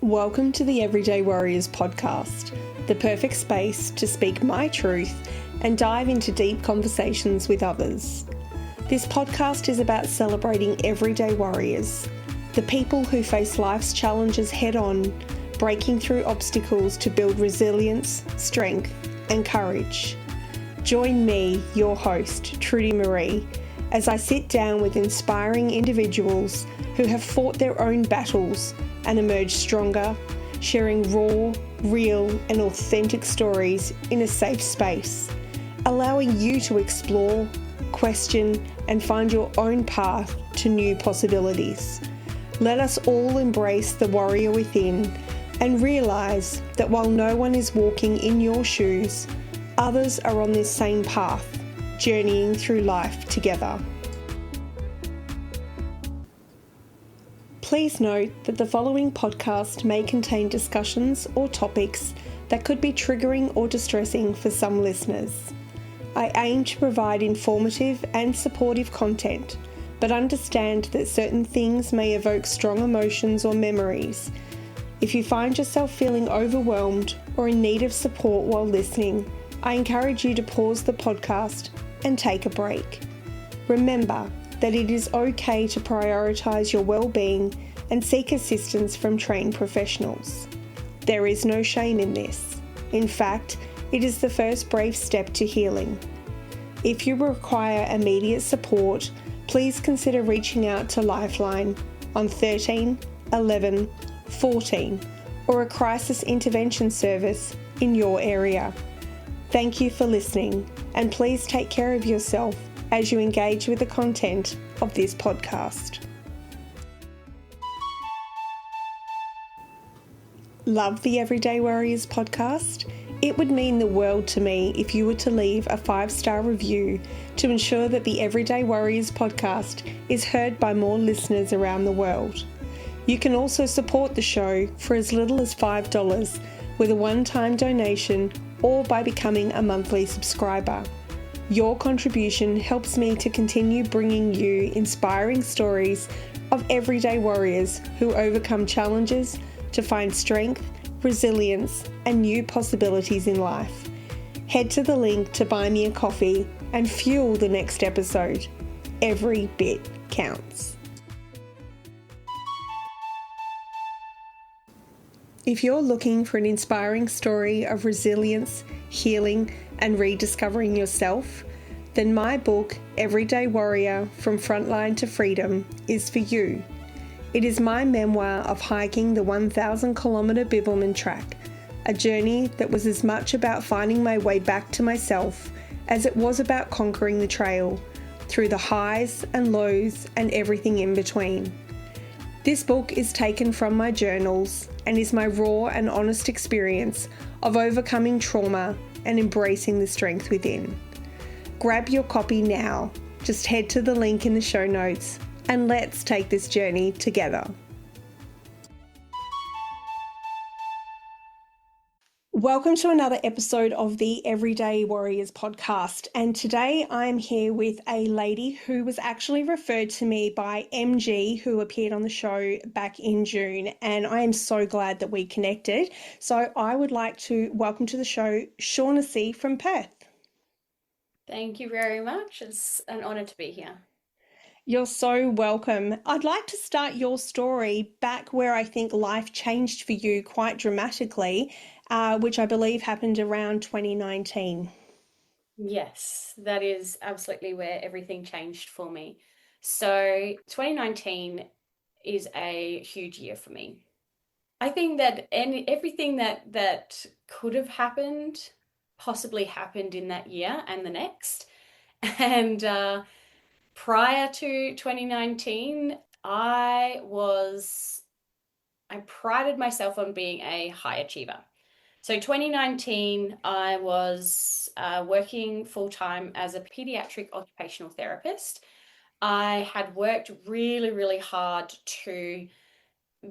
Welcome to the Everyday Warriors podcast, the perfect space to speak my truth and dive into deep conversations with others. This podcast is about celebrating everyday warriors, the people who face life's challenges head on, breaking through obstacles to build resilience, strength, and courage. Join me, your host, Trudy Marie, as I sit down with inspiring individuals who have fought their own battles and emerged stronger, sharing raw, real, and authentic stories in a safe space, allowing you to explore, question, and find your own path to new possibilities. Let us all embrace the warrior within and realize that while no one is walking in your shoes, others are on this same path, journeying through life together. Please note that the following podcast may contain discussions or topics that could be triggering or distressing for some listeners. I aim to provide informative and supportive content, but understand that certain things may evoke strong emotions or memories. If you find yourself feeling overwhelmed or in need of support while listening, I encourage you to pause the podcast and take a break. Remember that it is okay to prioritise your well-being and seek assistance from trained professionals. There is no shame in this. In fact, it is the first brave step to healing. If you require immediate support, please consider reaching out to Lifeline on 13 11 14 or a crisis intervention service in your area. Thank you for listening, and please take care of yourself as you engage with the content of this podcast. Love the Everyday Warriors podcast? It would mean the world to me if you were to leave a 5-star review to ensure that the Everyday Warriors podcast is heard by more listeners around the world. You can also support the show for as little as $5 with a one-time donation or by becoming a monthly subscriber. Your contribution helps me to continue bringing you inspiring stories of everyday warriors who overcome challenges to find strength, resilience, and new possibilities in life. Head to the link to buy me a coffee and fuel the next episode. Every bit counts. If you're looking for an inspiring story of resilience, healing, and rediscovering yourself, then my book, Everyday Warrior From Frontline to Freedom, is for you. It is my memoir of hiking the 1,000-kilometre Bibbulmun Track, a journey that was as much about finding my way back to myself as it was about conquering the trail, through the highs and lows and everything in between. This book is taken from my journals and is my raw and honest experience of overcoming trauma and embracing the strength within. Grab your copy now. Just head to the link in the show notes and let's take this journey together. Welcome to another episode of the Everyday Warriors podcast. And today I'm here with a lady who was actually referred to me by MG, who appeared on the show back in June. And I am so glad that we connected. So I would like to welcome to the show Shaunace from Perth. Thank you very much. It's an honour to be here. You're so welcome. I'd like to start your story back where I think life changed for you quite dramatically, which I believe happened around 2019. Yes, that is absolutely where everything changed for me. So 2019 is a huge year for me. I think that everything that could have happened possibly happened in that year and the next. And prior to 2019, I prided myself on being a high achiever. So 2019, I was working full-time as a pediatric occupational therapist. I had worked really, really hard to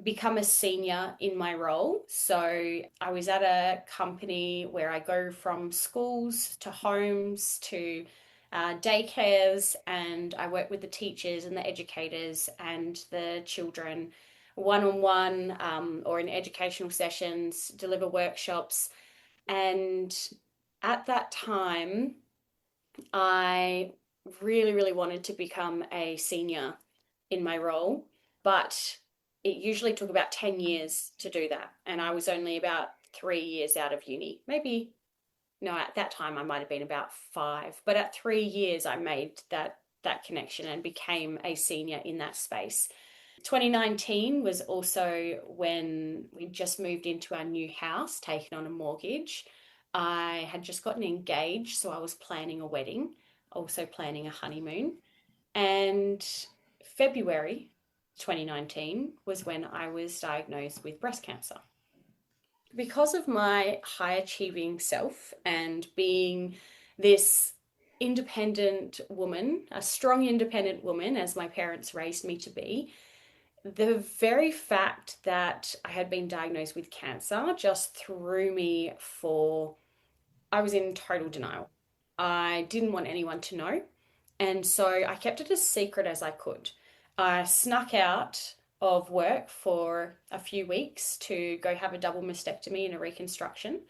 become a senior in my role. So I was at a company where I go from schools to homes to daycares, and I work with the teachers and the educators and the children one-on-one or in educational sessions, deliver workshops. And at that time, I really, really wanted to become a senior in my role, but it usually took about 10 years to do that. And I was only about 3 years out of uni. Maybe, no, at that time I might have been about 5, but at 3 years I made that connection and became a senior in that space. 2019 was also when we just moved into our new house, taken on a mortgage. I had just gotten engaged, so I was planning a wedding, also planning a honeymoon. And February 2019 was when I was diagnosed with breast cancer. Because of my high achieving self and being this independent woman, a strong independent woman, as my parents raised me to be, the very fact that I had been diagnosed with cancer just threw me for, I was in total denial. I didn't want anyone to know. And so I kept it as secret as I could. I snuck out of work for a few weeks to go have a double mastectomy and a reconstruction.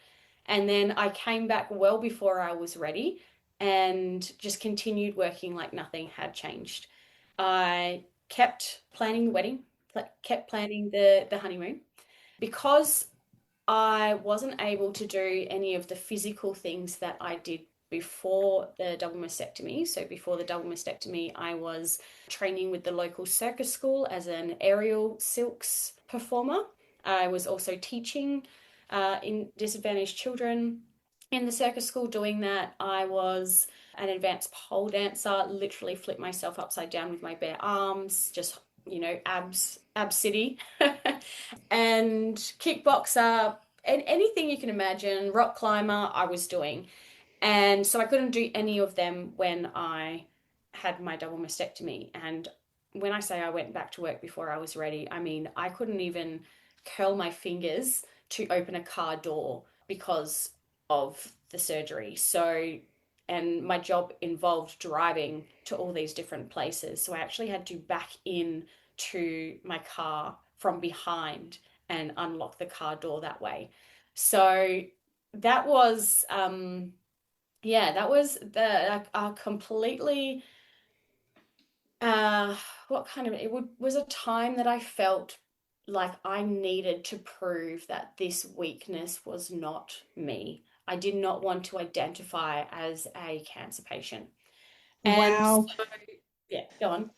And then I came back well before I was ready and just continued working like nothing had changed. I kept planning the wedding, kept planning the honeymoon. Because I wasn't able to do any of the physical things that I did before the double mastectomy. So, before the double mastectomy, I was training with the local circus school as an aerial silks performer. I was also teaching in disadvantaged children in the circus school doing that. I was an advanced pole dancer, literally flipped myself upside down with my bare arms, just, ab city, and kickboxer, and anything you can imagine, rock climber, I was doing. And so I couldn't do any of them when I had my double mastectomy. And when I say I went back to work before I was ready, I mean, I couldn't even curl my fingers to open a car door because of the surgery. So, and my job involved driving to all these different places. So I actually had to back in to my car from behind and unlock the car door that way. So that was that was completely uh what kind of was a time that I felt like I needed to prove that this weakness was not me. I did not want to identify as a cancer patient. And so, Wow. yeah, go on.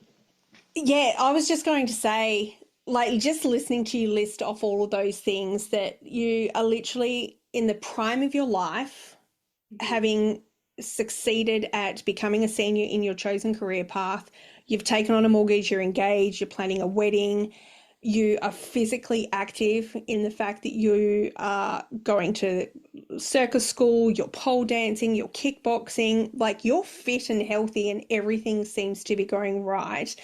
Yeah, I was just going to say, like, just listening to you list off all of those things, that you are literally in the prime of your life, Mhm. having succeeded at becoming a senior in your chosen career path. You've taken on a mortgage, you're engaged, you're planning a wedding, you are physically active in the fact that you are going to circus school, you're pole dancing, you're kickboxing, like you're fit and healthy and everything seems to be going right.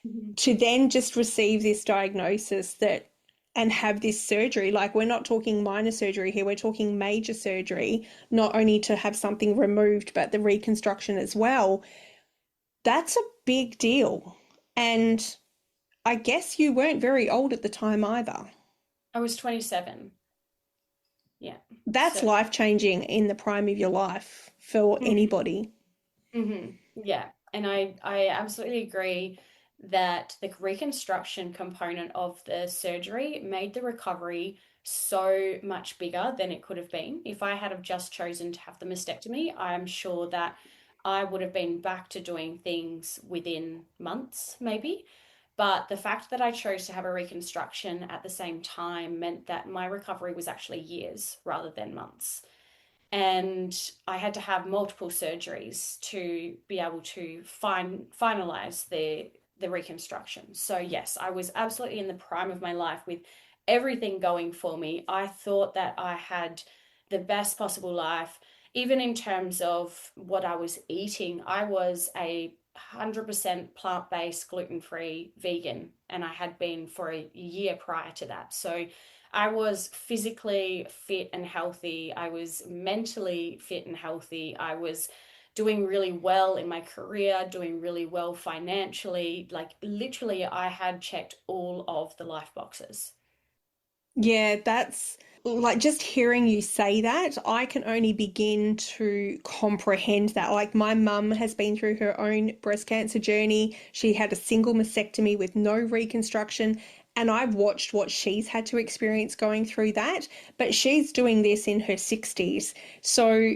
Mhm. To then just receive this diagnosis that and have this surgery, like we're not talking minor surgery here, we're talking major surgery, not only to have something removed but the reconstruction as well. That's a big deal. And I guess you weren't very old at the time either. I was 27. Yeah. That's So, life changing in the prime of your life for anybody. Yeah, and I absolutely agree that the reconstruction component of the surgery made the recovery so much bigger than it could have been. If I had have just chosen to have the mastectomy, I'm sure that I would have been back to doing things within months, maybe. But the fact that I chose to have a reconstruction at the same time meant that my recovery was actually years rather than months. And I had to have multiple surgeries to be able to finalize the reconstruction. So yes, I was absolutely in the prime of my life with everything going for me. I thought that I had the best possible life, even in terms of what I was eating. I was a 100% plant-based, gluten-free vegan, and I had been for a year prior to that. So I was physically fit and healthy. I was mentally fit and healthy. I was doing really well in my career, doing really well financially. Like literally, I had checked all of the life boxes. Yeah, that's like just hearing you say that, I can only begin to comprehend that. Like, my mum has been through her own breast cancer journey. She had a single mastectomy with no reconstruction. And I've watched what she's had to experience going through that, but she's doing this in her 60s. So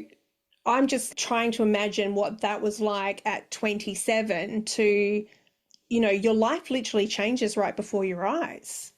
I'm just trying to imagine what that was like at 27 to, your life literally changes right before your eyes.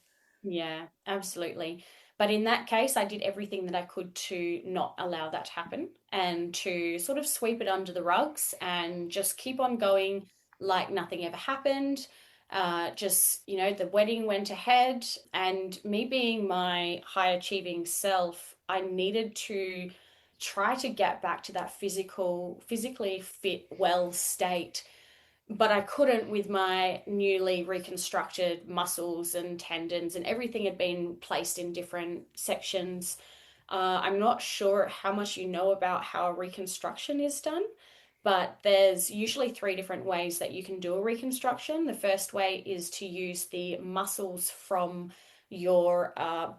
Yeah, absolutely. But in that case, I did everything that I could to not allow that to happen and to sort of sweep it under the rugs and just keep on going like nothing ever happened. The wedding went ahead, and me being my high achieving self, I needed to try to get back to that physically fit, well state, but I couldn't with my newly reconstructed muscles and tendons, and everything had been placed in different sections. I'm not sure how much you know about how a reconstruction is done, but there's usually three different ways that you can do a reconstruction. The first way is to use the muscles from your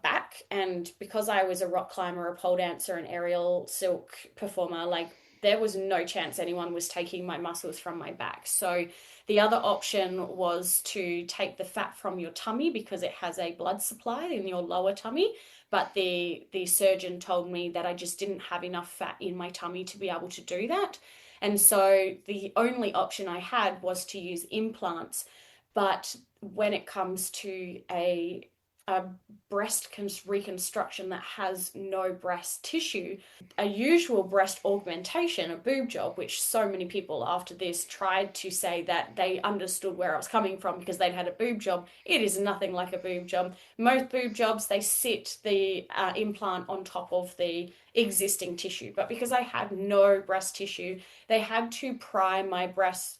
back. And because I was a rock climber, a pole dancer, an aerial silk performer, like there was no chance anyone was taking my muscles from my back. So the other option was to take the fat from your tummy because it has a blood supply in your lower tummy. But the surgeon told me that I just didn't have enough fat in my tummy to be able to do that. And so the only option I had was to use implants. But when it comes to a reconstruction that has no breast tissue, a usual breast augmentation, a boob job, which so many people after this tried to say that they understood where I was coming from because they'd had a boob job. It is nothing like a boob job. Most boob jobs, they sit the implant on top of the existing tissue. But because I had no breast tissue, they had to pry my breast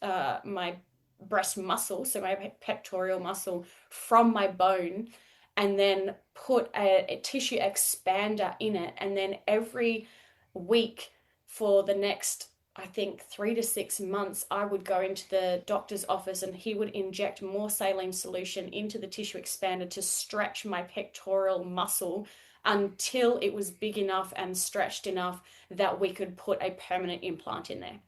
muscle, so my pectoral muscle, from my bone, and then put a tissue expander in it. And then every week for the next, I think, 3 to 6 months, I would go into the doctor's office and he would inject more saline solution into the tissue expander to stretch my pectoral muscle until it was big enough and stretched enough that we could put a permanent implant in there.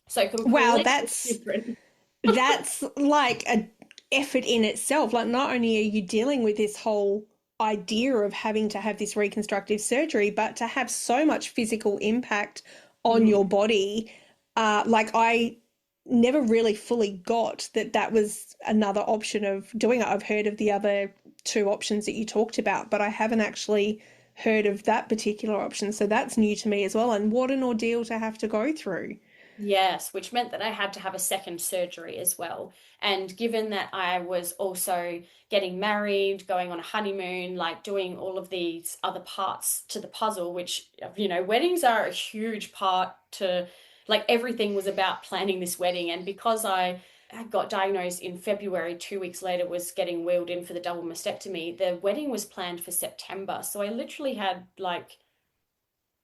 So Wow, completely that's different. that's like a effort in itself. Like, not only are you dealing with this whole idea of having to have this reconstructive surgery, but to have so much physical impact on Mhm. your body. Like, I never really fully got that that was another option of doing it. I've heard of the other two options that you talked about, but I haven't actually heard of that particular option. So that's new to me as well. And what an ordeal to have to go through. Yes, which meant that I had to have a second surgery as well. And given that I was also getting married, going on a honeymoon, like doing all of these other parts to the puzzle, which, weddings are a huge part to, like, everything was about planning this wedding. And because I got diagnosed in February, 2 weeks later was getting wheeled in for the double mastectomy, the wedding was planned for September. So I literally had, like,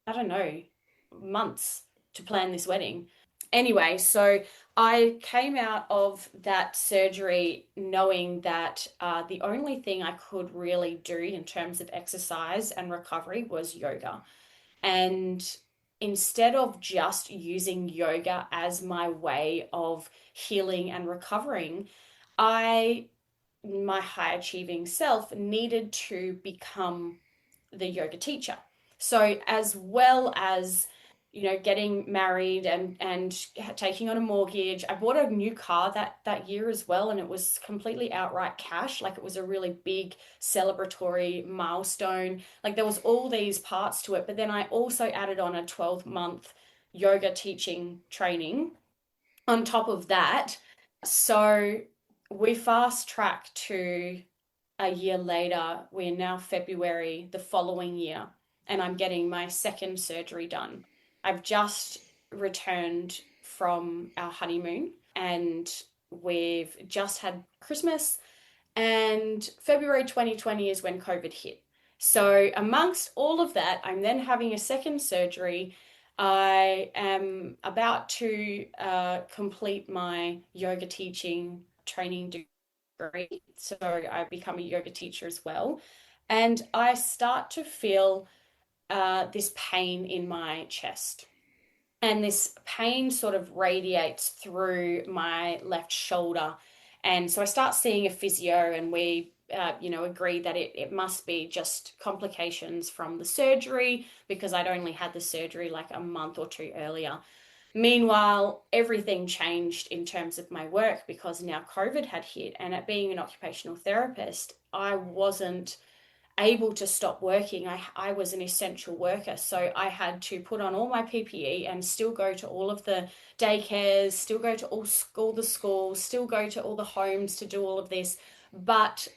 I don't know, months to plan this wedding. Anyway, so I came out of that surgery knowing that the only thing I could really do in terms of exercise and recovery was yoga. And instead of just using yoga as my way of healing and recovering, I, my high achieving self, needed to become the yoga teacher. So as well as getting married and taking on a mortgage, I bought a new car that year as well, and it was completely outright cash. Like, it was a really big celebratory milestone. Like, there was all these parts to it, but then I also added on a 12-month yoga teaching training on top of that. So we fast track to a year later. We're now February the following year, and I'm getting my second surgery done. I've just returned from our honeymoon, and we've just had Christmas, and February 2020 is when COVID hit. So, amongst all of that, I'm then having a second surgery. I am about to complete my yoga teaching training degree. So I become a yoga teacher as well. And I start to feel this pain in my chest. And this pain sort of radiates through my left shoulder. And so I start seeing a physio, and we, agree that it must be just complications from the surgery because I'd only had the surgery like a month or two earlier. Meanwhile, everything changed in terms of my work because now COVID had hit. And at being an occupational therapist, I wasn't able to stop working. I was an essential worker. So I had to put on all my PPE and still go to all of the daycares, still go to all the schools, still go to all the homes to do all of this. But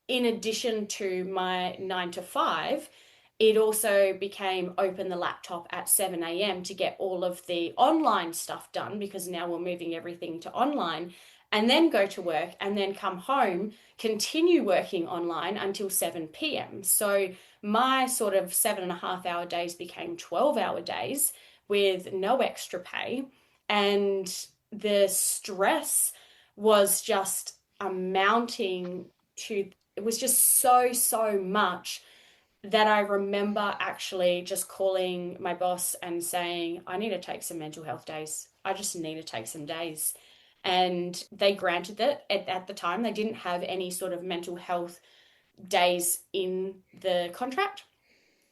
in addition to my 9 to 5, it also became open the laptop at 7 a.m. to get all of the online stuff done because now we're moving everything to online, and then go to work and then come home, continue working online until 7 p.m. So my sort of 7.5 hour days became 12-hour days with no extra pay. And the stress was just amounting to, it was just so much that I remember actually just calling my boss and saying, I need to take some mental health days. I just need to take some days. And they granted it at the time. They didn't have any sort of mental health days in the contract.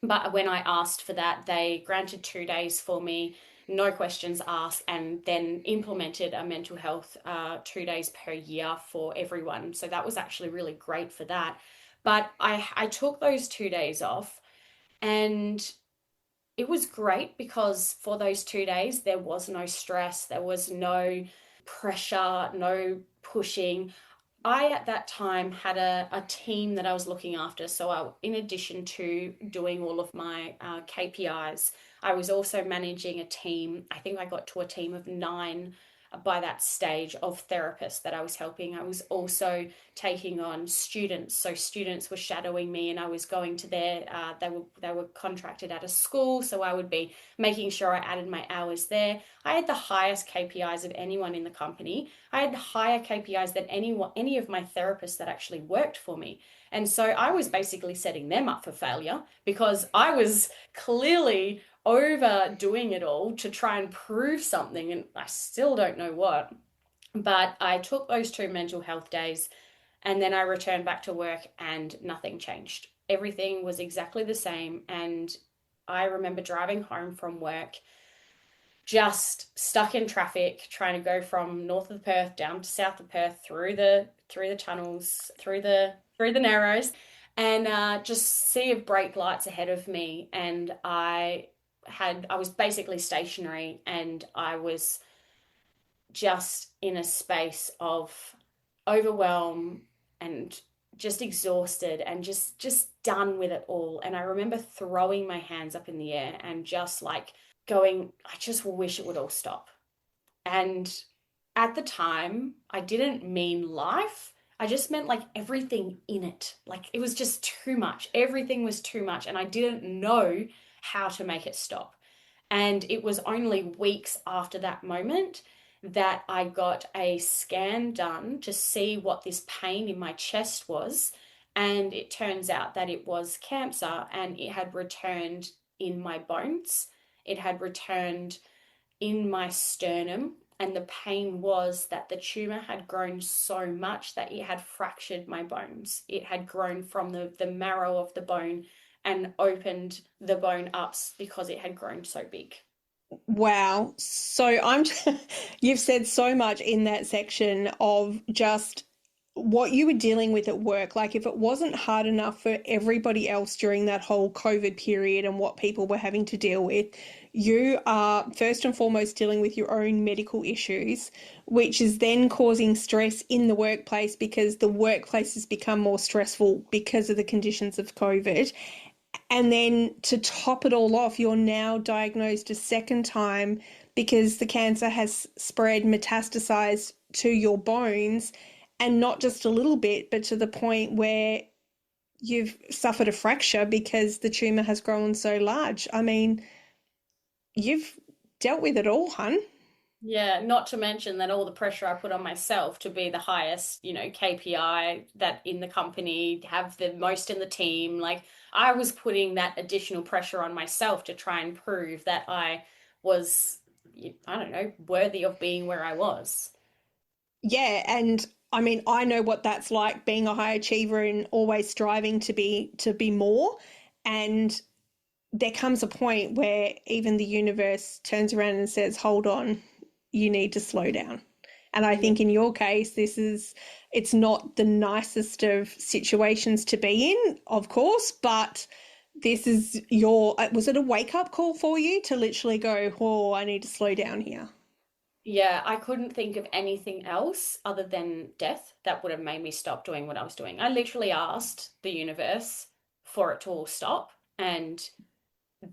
But when I asked for that, they granted 2 days for me, no questions asked, and then implemented a mental health 2 days per year for everyone. So that was actually really great for that. But I took those 2 days off, and it was great because for those 2 days, there was no stress, there was no pressure, no pushing. I, at that time, had a team that I was looking after. So, in addition to doing all of my KPIs, I was also managing a team. I think I got to a team of 9 by that stage of therapists that I was helping. I was also taking on students. So students were shadowing me, and I was going to they were contracted at a school. So I would be making sure I added my hours there. I had the highest KPIs of anyone in the company. I had higher KPIs than any of my therapists that actually worked for me. And so I was basically setting them up for failure because I was clearly overdoing it all to try and prove something, and I still don't know what. But I took those 2 mental health days, and then I returned back to work, and nothing changed. Everything was exactly the same. And I remember driving home from work just stuck in traffic, trying to go from north of Perth down to south of Perth through the tunnels, through the narrows, and just sea of brake lights ahead of me. And I was basically stationary, and I was just in a space of overwhelm and just exhausted and just done with it all. And I remember throwing my hands up in the air and just like going, I just wish it would all stop. And at the time, I didn't mean life. I just meant like everything in it. Like it was just too much. Everything was too much. And I didn't know how to make it stop. And it was only weeks after that moment that I got a scan done to see what this pain in my chest was. And it turns out that it was cancer, and it had returned in my bones. It had returned in my sternum. And the pain was that the tumor had grown so much that it had fractured my bones. It had grown from the marrow of the bone and opened the bone up because it had grown so big. Wow. So you've said so much in that section of just what you were dealing with at work. Like if it wasn't hard enough for everybody else during that whole COVID period and what people were having to deal with, you are first and foremost dealing with your own medical issues, which is then causing stress in the workplace because the workplace has become more stressful because of the conditions of COVID. And then to top it all off, you're now diagnosed a second time because the cancer has spread, metastasized to your bones, and not just a little bit, but to the point where you've suffered a fracture because the tumor has grown so large. I mean, You've dealt with it all, hun. Yeah, not to mention that all the pressure I put on myself to be the highest, KPI that in the company, have the most in the team. Like I was putting that additional pressure on myself to try and prove that I was, I don't know, worthy of being where I was. Yeah, and I mean, I know what that's like being a high achiever and always striving to be more. And there comes a point where even the universe turns around and says, "Hold on, you need to slow down." And I Yeah. think in your case, it's not the nicest of situations to be in, of course, but this is was it a wake up call for you to literally go, "Oh, I need to slow down here"? Yeah, I couldn't think of anything else other than death that would have made me stop doing what I was doing. I literally asked the universe for it to all stop, and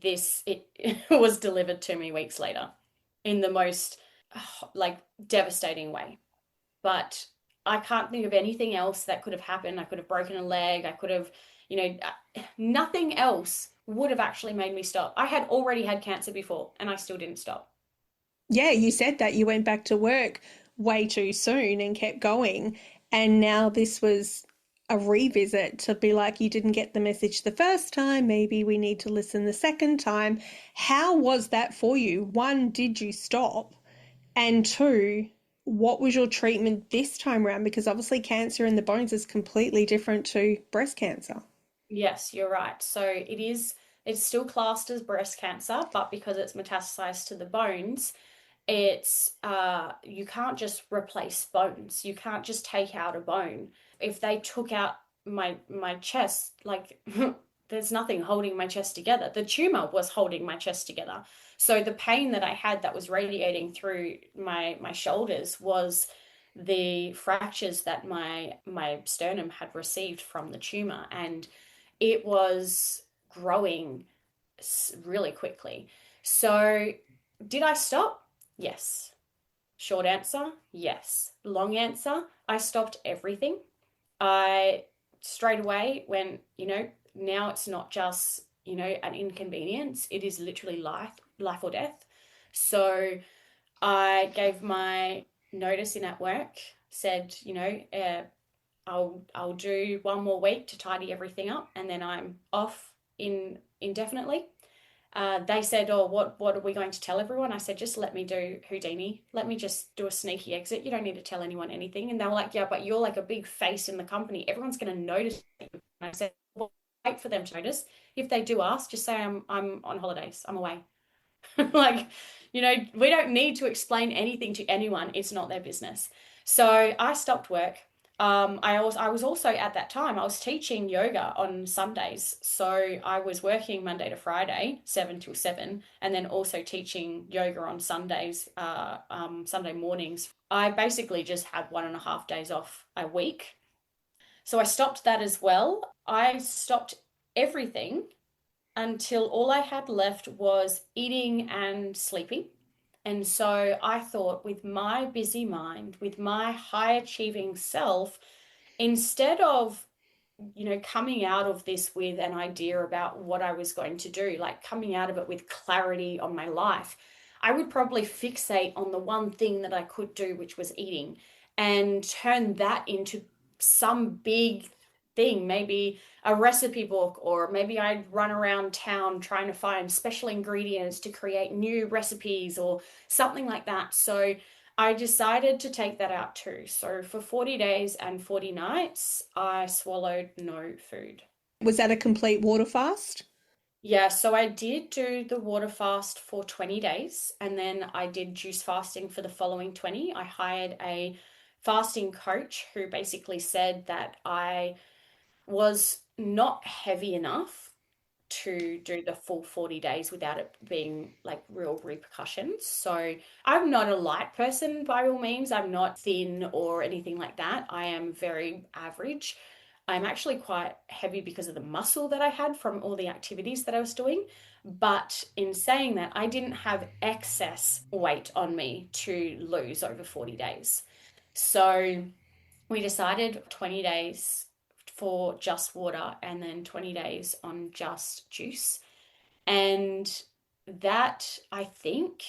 it was delivered to me weeks later in the most like devastating way. But I can't think of anything else that could have happened. I could have broken a leg. I could have, nothing else would have actually made me stop. I had already had cancer before and I still didn't stop. Yeah, you said that you went back to work way too soon and kept going. And now this was a revisit to be like, you didn't get the message the first time. Maybe we need to listen the second time. How was that for you? One, did you stop? And two, what was your treatment this time around? Because obviously, cancer in the bones is completely different to breast cancer. Yes, you're right. So it's still classed as breast cancer, but because it's metastasized to the bones, it's you can't just replace bones. You can't just take out a bone. If they took out my chest, like there's nothing holding my chest together. The tumor was holding my chest together. So the pain that I had that was radiating through my shoulders was the fractures that my sternum had received from the tumor, and it was growing really quickly. So did I stop? Yes. Short answer, yes. Long answer, I stopped everything. I straight away went, now it's not just, an inconvenience. It is literally life or death. So I gave my notice in at work, said, I'll do one more week to tidy everything up, and then I'm off indefinitely. They said, "Oh, what are we going to tell everyone?" I said, "Just let me do Houdini. Let me just do a sneaky exit. You don't need to tell anyone anything." And they were like, "Yeah, but you're like a big face in the company. Everyone's going to notice." And I said, "Well, wait for them to notice. If they do ask, just say I'm on holidays. I'm away." Like, we don't need to explain anything to anyone. It's not their business. So I stopped work. I was also at that time, I was teaching yoga on Sundays. So I was working Monday to Friday, 7 till 7, and then also teaching yoga on Sundays, Sunday mornings. I basically just had 1.5 days off a week. So I stopped that as well. I stopped everything until all I had left was eating and sleeping. And so I thought, with my busy mind, with my high achieving self, instead of coming out of this with an idea about what I was going to do, like coming out of it with clarity on my life, I would probably fixate on the one thing that I could do, which was eating, and turn that into some big thing, maybe a recipe book, or maybe I'd run around town trying to find special ingredients to create new recipes or something like that. So I decided to take that out too. So for 40 days and 40 nights, I swallowed no food. Was that a complete water fast? Yeah, so I did do the water fast for 20 days and then I did juice fasting for the following 20. I hired a fasting coach who basically said that I was not heavy enough to do the full 40 days without it being like real repercussions. So I'm not a light person by all means. I'm not thin or anything like that. I am very average. I'm actually quite heavy because of the muscle that I had from all the activities that I was doing. But in saying that, I didn't have excess weight on me to lose over 40 days. So we decided 20 days for just water and then 20 days on just juice. And that, I think,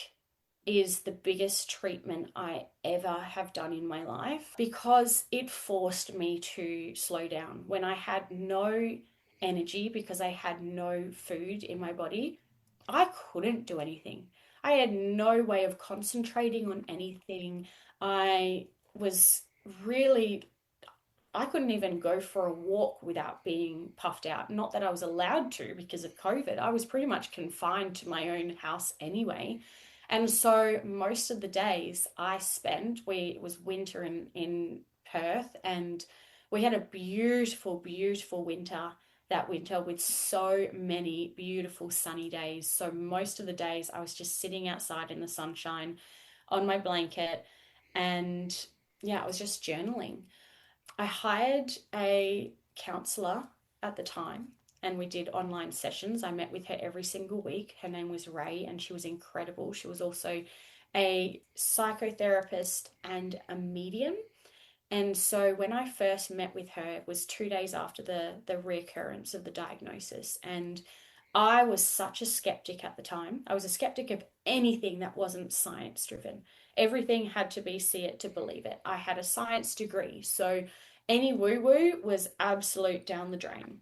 is the biggest treatment I ever have done in my life, because it forced me to slow down. When I had no energy because I had no food in my body, I couldn't do anything. I had no way of concentrating on anything. I was really, I couldn't even go for a walk without being puffed out. Not that I was allowed to because of COVID. I was pretty much confined to my own house anyway. And so most of the days I spent, it was winter in Perth, and we had a beautiful, beautiful winter that winter with so many beautiful sunny days. So most of the days I was just sitting outside in the sunshine on my blanket, and yeah, I was just journaling. I hired a counselor at the time, and we did online sessions. I met with her every single week. Her name was Ray, and she was incredible. She was also a psychotherapist and a medium. And so when I first met with her, it was 2 days after the reoccurrence of the diagnosis. And I was such a skeptic at the time. I was a skeptic of anything that wasn't science driven. Everything had to be see it to believe it. I had a science degree, so any woo woo was absolute down the drain.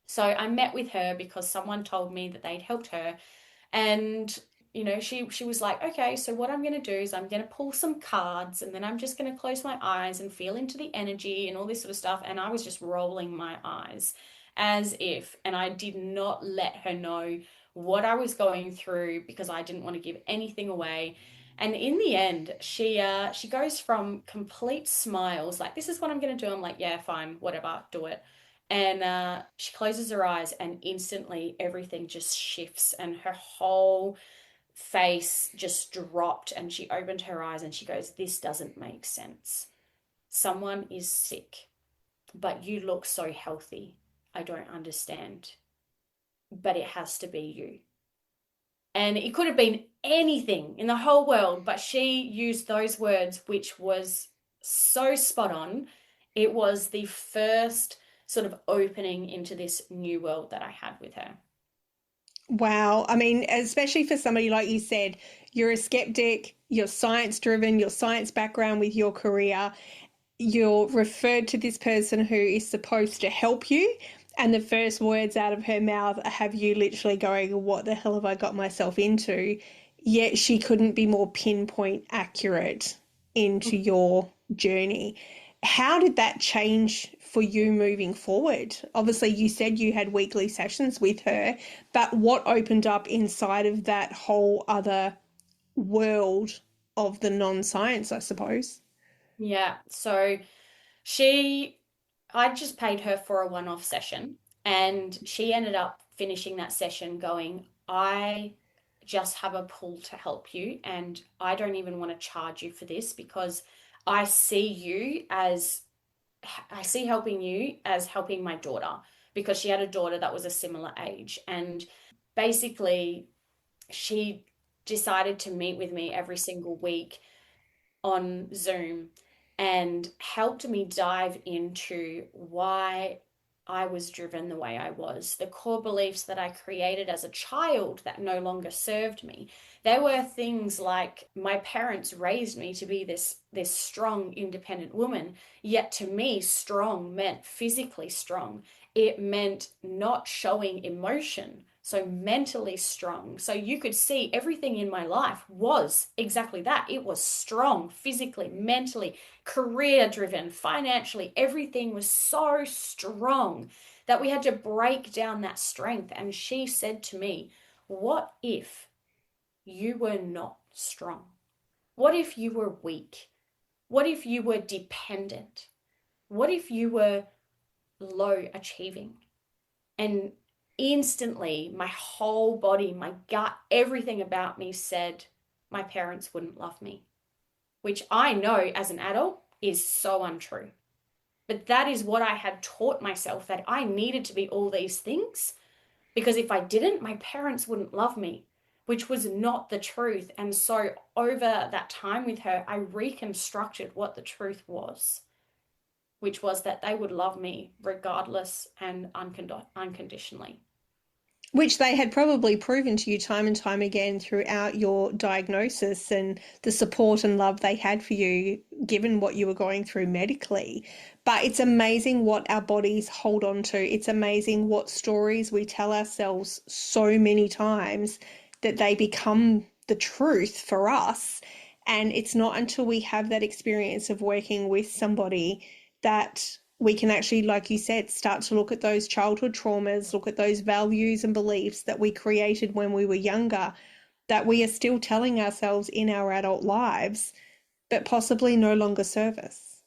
So I met with her because someone told me that they'd helped her, and she was like, okay, so what I'm going to do is I'm going to pull some cards, and then I'm just going to close my eyes and feel into the energy and all this sort of stuff. And I was just rolling my eyes as if, and I did not let her know what I was going through because I didn't want to give anything away. And in the end, she goes from complete smiles, like, this is what I'm going to do. I'm like, yeah, fine, whatever, do it. And she closes her eyes, and instantly everything just shifts, and her whole face just dropped. And she opened her eyes and she goes, this doesn't make sense. Someone is sick, but you look so healthy. I don't understand, but it has to be you. And it could have been anything in the whole world, but she used those words, which was so spot on. It was the first sort of opening into this new world that I had with her. Wow. I mean, especially for somebody like you said, you're a skeptic, you're science driven, your science background with your career, you're referred to this person who is supposed to help you. And the first words out of her mouth have you literally going, what the hell have I got myself into? Yet she couldn't be more pinpoint accurate into your journey. How did that change for you moving forward? Obviously, you said you had weekly sessions with her, but what opened up inside of that whole other world of the non-science, I suppose? Yeah. So she, I just paid her for a one-off session, and she ended up finishing that session going, I just have a pull to help you, and I don't even want to charge you for this because I see you as, I see helping you as helping my daughter, because she had a daughter that was a similar age. And basically, she decided to meet with me every single week on Zoom and helped me dive into why I was driven the way I was, the core beliefs that I created as a child that no longer served me. There were things like my parents raised me to be this strong, independent woman, yet to me, strong meant physically strong. It meant not showing emotion. So mentally strong. So you could see everything in my life was exactly that. It was strong physically, mentally, career driven, financially. Everything was so strong that we had to break down that strength. And she said to me, what if you were not strong? What if you were weak? What if you were dependent? What if you were low achieving? And instantly, my whole body, my gut, everything about me said my parents wouldn't love me, which I know as an adult is so untrue. But that is what I had taught myself, that I needed to be all these things, because if I didn't, my parents wouldn't love me, which was not the truth. And so over that time with her, I reconstructed what the truth was, which was that they would love me regardless and unconditionally. Which they had probably proven to you time and time again throughout your diagnosis and the support and love they had for you, given what you were going through medically. But it's amazing what our bodies hold on to. It's amazing what stories we tell ourselves so many times that they become the truth for us. And it's not until we have that experience of working with somebody that we can actually, like you said, start to look at those childhood traumas, look at those values and beliefs that we created when we were younger, that we are still telling ourselves in our adult lives, but possibly no longer serve us.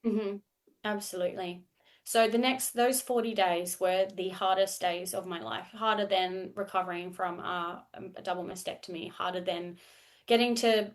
Hmm. Absolutely. So those 40 days were the hardest days of my life, harder than recovering from a double mastectomy, harder than getting to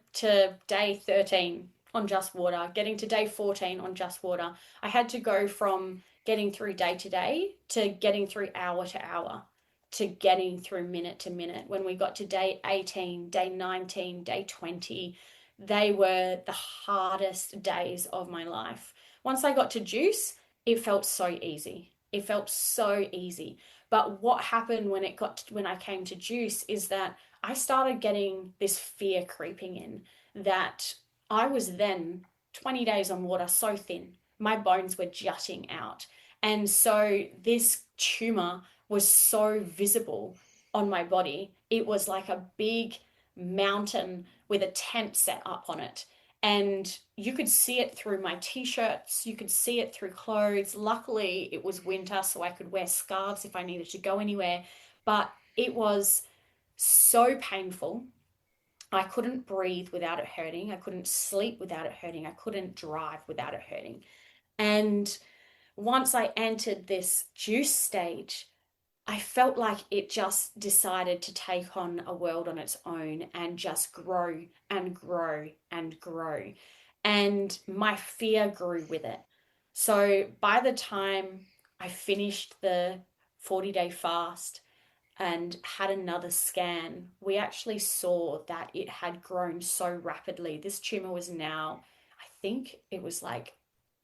day 13 on just water, getting to day 14 on just water. I had to go from getting through day to day to getting through hour to hour to getting through minute to minute. When we got to day 18, day 19, day 20, they were the hardest days of my life. Once I got to juice, it felt so easy. It felt so easy. But what happened when I came to juice is that I started getting this fear creeping in that I was then 20 days on water so thin. My bones were jutting out. And so this tumor was so visible on my body. It was like a big mountain with a tent set up on it. And you could see it through my t-shirts, you could see it through clothes. Luckily, it was winter, so I could wear scarves if I needed to go anywhere. But it was so painful. I couldn't breathe without it hurting. I couldn't sleep without it hurting. I couldn't drive without it hurting. And once I entered this juice stage, I felt like it just decided to take on a world on its own and just grow and grow and grow. And my fear grew with it. So by the time I finished the 40-day fast and had another scan, we actually saw that it had grown so rapidly. This tumor was now, I think it was like,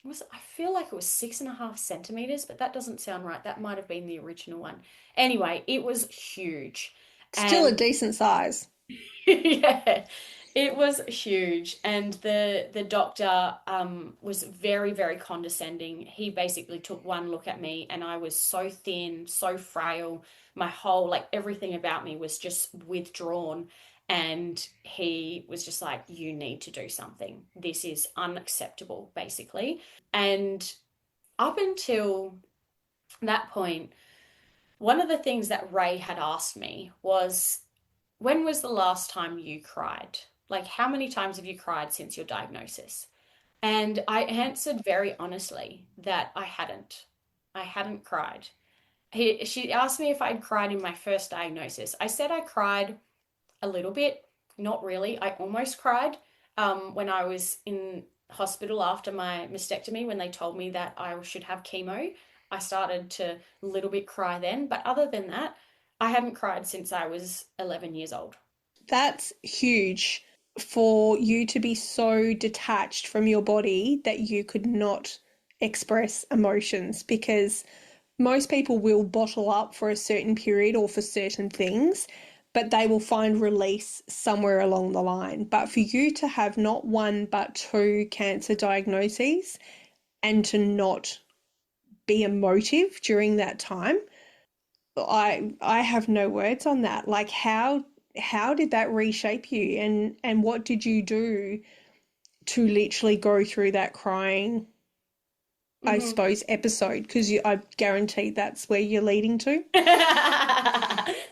I feel like it was 6.5 centimeters, but that doesn't sound right. That might have been the original one. Anyway, it was huge. Still a And decent size. yeah, it was huge. And the doctor was very, very condescending. He basically took one look at me, and I was so thin, so frail. My whole, like everything about me was just withdrawn. And he was just like, you need to do something. This is unacceptable, basically. And up until that point, one of the things that Ray had asked me was, when was the last time you cried? Like, how many times have you cried since your diagnosis? And I answered very honestly that I hadn't. I hadn't cried. She asked me if I'd cried in my first diagnosis. I said I cried a little bit, not really. I almost cried when I was in hospital after my mastectomy, when they told me that I should have chemo. I started to a little bit cry then. But other than that, I hadn't cried since I was 11 years old. That's huge for you to be so detached from your body that you could not express emotions, because most people will bottle up for a certain period or for certain things, but they will find release somewhere along the line. But for you to have not one but two cancer diagnoses and to not be emotive during that time, I have no words on that. Like how did that reshape you, and what did you do to literally go through that crying, I Mm-hmm. suppose, episode? Because I guarantee that's where you're leading to.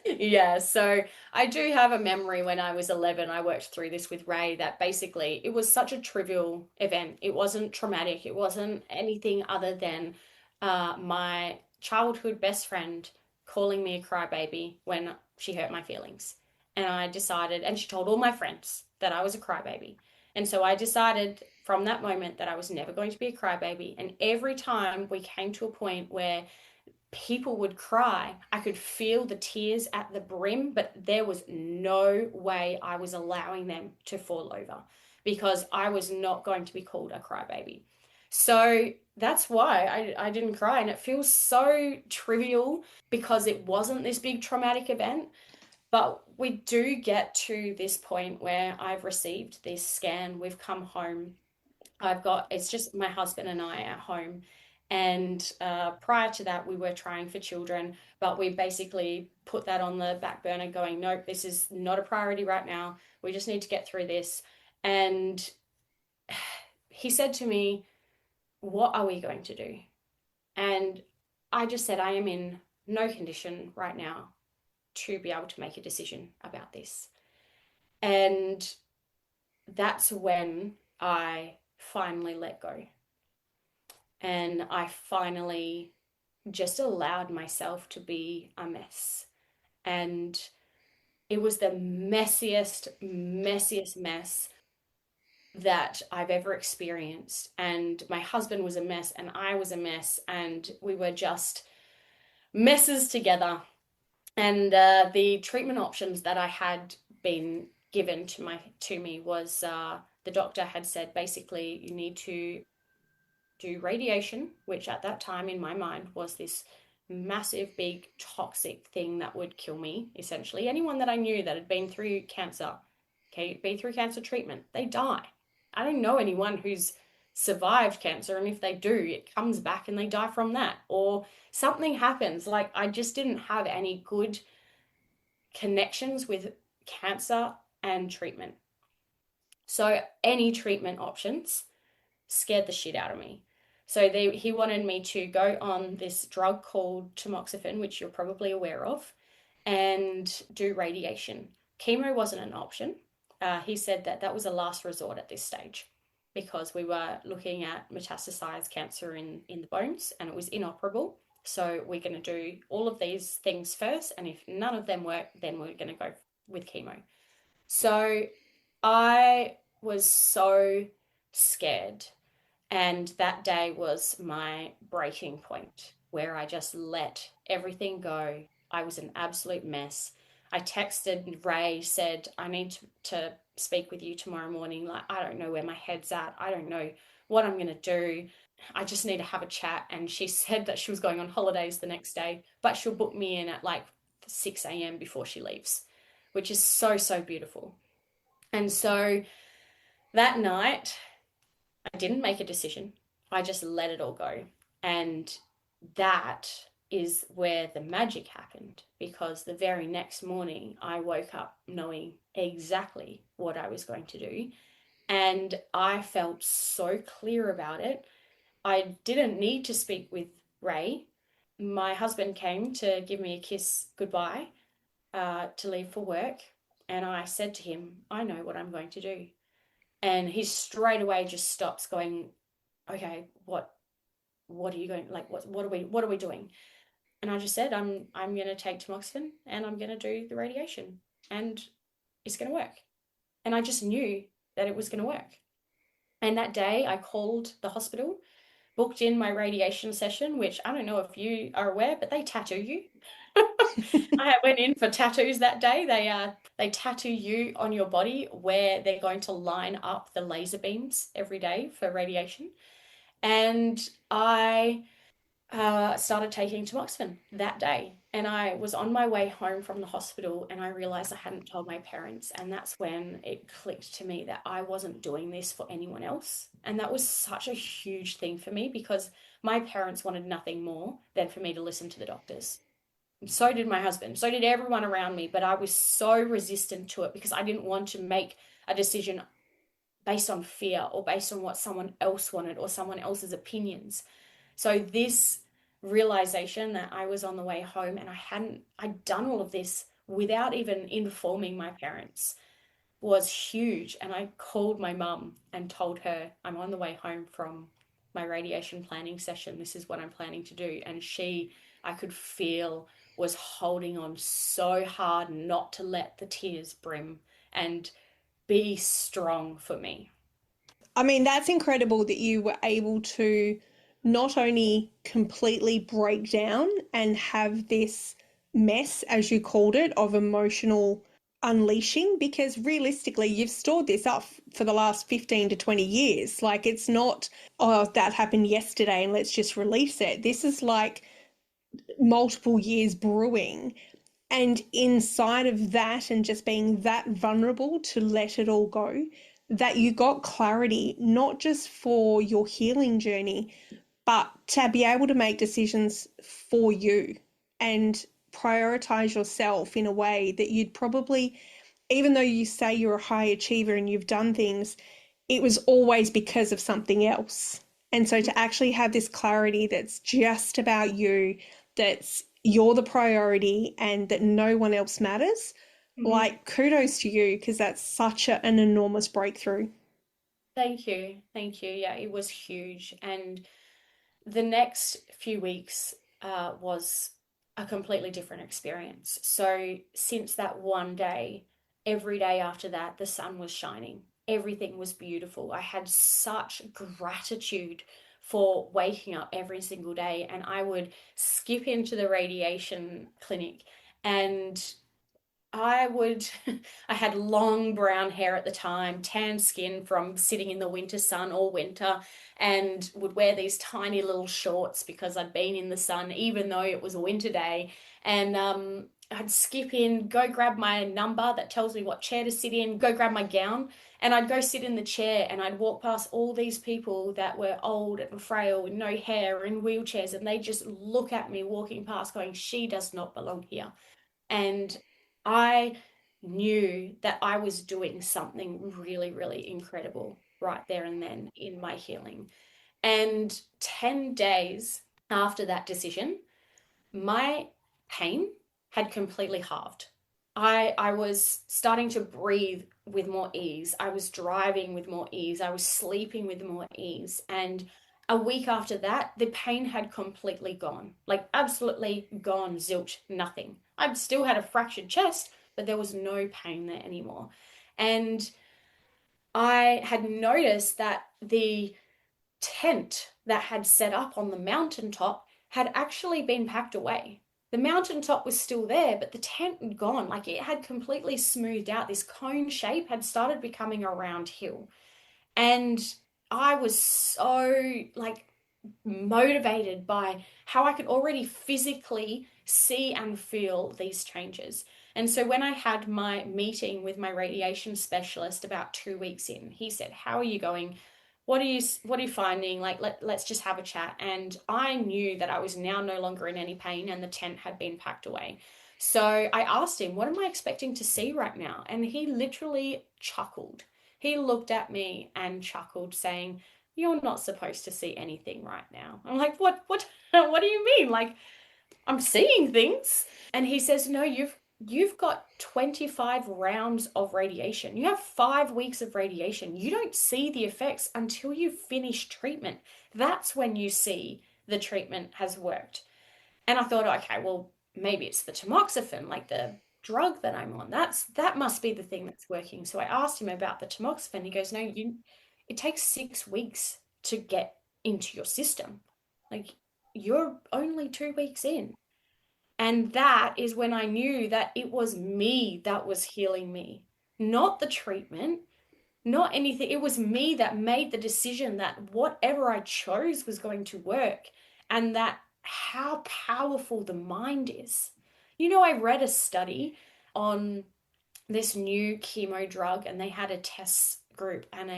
Yeah, so I do have a memory when I was 11. I worked through this with Ray that basically it was such a trivial event. It wasn't traumatic, it wasn't anything other than my childhood best friend calling me a crybaby when she hurt my feelings. And I decided, and she told all my friends that I was a crybaby. And so I decided from that moment that I was never going to be a crybaby. And every time we came to a point where people would cry, I could feel the tears at the brim, but there was no way I was allowing them to fall over because I was not going to be called a crybaby. So that's why I didn't cry. And it feels so trivial because it wasn't this big traumatic event. But we do get to this point where I've received this scan. We've come home. It's just my husband and I at home. And prior to that, we were trying for children, but we basically put that on the back burner, going, nope, this is not a priority right now. We just need to get through this. And he said to me, what are we going to do? And I just said, I am in no condition right now to be able to make a decision about this. And that's when I finally let go. And I finally just allowed myself to be a mess. And it was the messiest mess that I've ever experienced. And my husband was a mess, and I was a mess, and we were just messes together. And the treatment options that I had been given to me was the doctor had said basically you need to do radiation, which at that time in my mind was this massive, big, toxic thing that would kill me, essentially. Anyone that I knew that had been through cancer, okay, been through cancer treatment, they die. I don't know anyone who's survived cancer, and if they do, it comes back and they die from that, or something happens. Like, I just didn't have any good connections with cancer and treatment. So any treatment options scared the shit out of me. So he wanted me to go on this drug called tamoxifen, which you're probably aware of, and do radiation. Chemo wasn't an option. He said that that was a last resort at this stage because we were looking at metastasized cancer in the bones and it was inoperable. So we're going to do all of these things first. And if none of them work, then we're going to go with chemo. So I was so scared. And that day was my breaking point where I just let everything go. I was an absolute mess. I texted Ray, said, I need to speak with you tomorrow morning. Like, I don't know where my head's at. I don't know what I'm going to do. I just need to have a chat. And she said that she was going on holidays the next day, but she'll book me in at like 6 a.m. before she leaves, which is so, so beautiful. And so that night, I didn't make a decision. I just let it all go. And that is where the magic happened because the very next morning I woke up knowing exactly what I was going to do. And I felt so clear about it. I didn't need to speak with Ray. My husband came to give me a kiss goodbye to leave for work. And I said to him, I know what I'm going to do. And he straight away just stops going, okay, what are you going, like, what are we doing? And I just said, I'm going to take tamoxifen and I'm going to do the radiation and it's going to work. And I just knew that it was going to work. And that day I called the hospital, booked in my radiation session, which I don't know if you are aware, but they tattoo you. I went in for tattoos that day. They tattoo you on your body where they're going to line up the laser beams every day for radiation. And I started taking tamoxifen that day. And I was on my way home from the hospital and I realized I hadn't told my parents. And that's when it clicked to me that I wasn't doing this for anyone else. And that was such a huge thing for me because my parents wanted nothing more than for me to listen to the doctors. So did my husband. So did everyone around me. But I was so resistant to it because I didn't want to make a decision based on fear or based on what someone else wanted or someone else's opinions. So this realization that I was on the way home and I'd done all of this without even informing my parents was huge. And I called my mum and told her, I'm on the way home from my radiation planning session. This is what I'm planning to do. And I could feel, was holding on so hard not to let the tears brim and be strong for me. I mean, that's incredible that you were able to not only completely break down and have this mess, as you called it, of emotional unleashing, because realistically you've stored this up for the last 15 to 20 years. Like, it's not, oh, that happened yesterday and let's just release it. This is like multiple years brewing. And inside of that, and just being that vulnerable to let it all go, that you got clarity, not just for your healing journey, but to be able to make decisions for you and prioritize yourself in a way that you'd probably, even though you say you're a high achiever and you've done things, it was always because of something else. And so to actually have this clarity that's just about you, that's you're the priority and that no one else matters, Mhm. like kudos to you, because that's such an enormous breakthrough. Thank you. Thank you. Yeah, it was huge. And the next few weeks was a completely different experience. So, since that one day, every day after that, the sun was shining. Everything was beautiful. I had such gratitude for waking up every single day, and I would skip into the radiation clinic and I would, I had long brown hair at the time, tan skin from sitting in the winter sun all winter, and would wear these tiny little shorts because I'd been in the sun, even though it was a winter day. And I'd skip in, go grab my number that tells me what chair to sit in, go grab my gown, and I'd go sit in the chair and I'd walk past all these people that were old and frail with no hair in wheelchairs, and they just look at me walking past, going, she does not belong here. And I knew that I was doing something really, really incredible right there and then in my healing. And 10 days after that decision, my pain had completely halved. I was starting to breathe with more ease. I was driving with more ease. I was sleeping with more ease. And a week after that, the pain had completely gone. Like absolutely gone, zilch, nothing. I'd still had a fractured chest, but there was no pain there anymore. And I had noticed that the tent that had set up on the mountaintop had actually been packed away. The mountaintop was still there, but the tent had gone. Like it had completely smoothed out. This cone shape had started becoming a round hill. And I was so like motivated by how I could already physically see and feel these changes. And so when I had my meeting with my radiation specialist about 2 weeks in, he said, "How are you going? What are you finding? Like let's just have a chat." And I knew that I was now no longer in any pain and the tent had been packed away. So I asked him, "What am I expecting to see right now?" And he literally chuckled. He looked at me and chuckled, saying, "You're not supposed to see anything right now." I'm like, what do you mean? Like, I'm seeing things. And he says, "No, you've got 25 rounds of radiation. You have 5 weeks of radiation. You don't see the effects until you finish treatment. That's when you see the treatment has worked." And I thought, okay, well, maybe it's the tamoxifen, like the drug that I'm on. That must be the thing that's working. So I asked him about the tamoxifen. He goes, "No, it takes 6 weeks to get into your system. Like you're only 2 weeks in." And that is when I knew that it was me that was healing me, not the treatment, not anything. It was me that made the decision that whatever I chose was going to work, and that how powerful the mind is. I read a study on this new chemo drug, and they had a test group and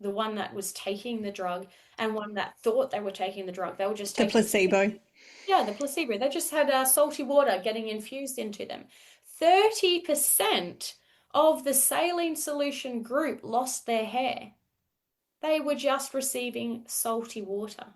the one that was taking the drug and one that thought they were taking the drug. They were just The taking, placebo. yeah, the placebo. They just had salty water getting infused into them. 30% of the saline solution group lost their hair. They were just receiving salty water.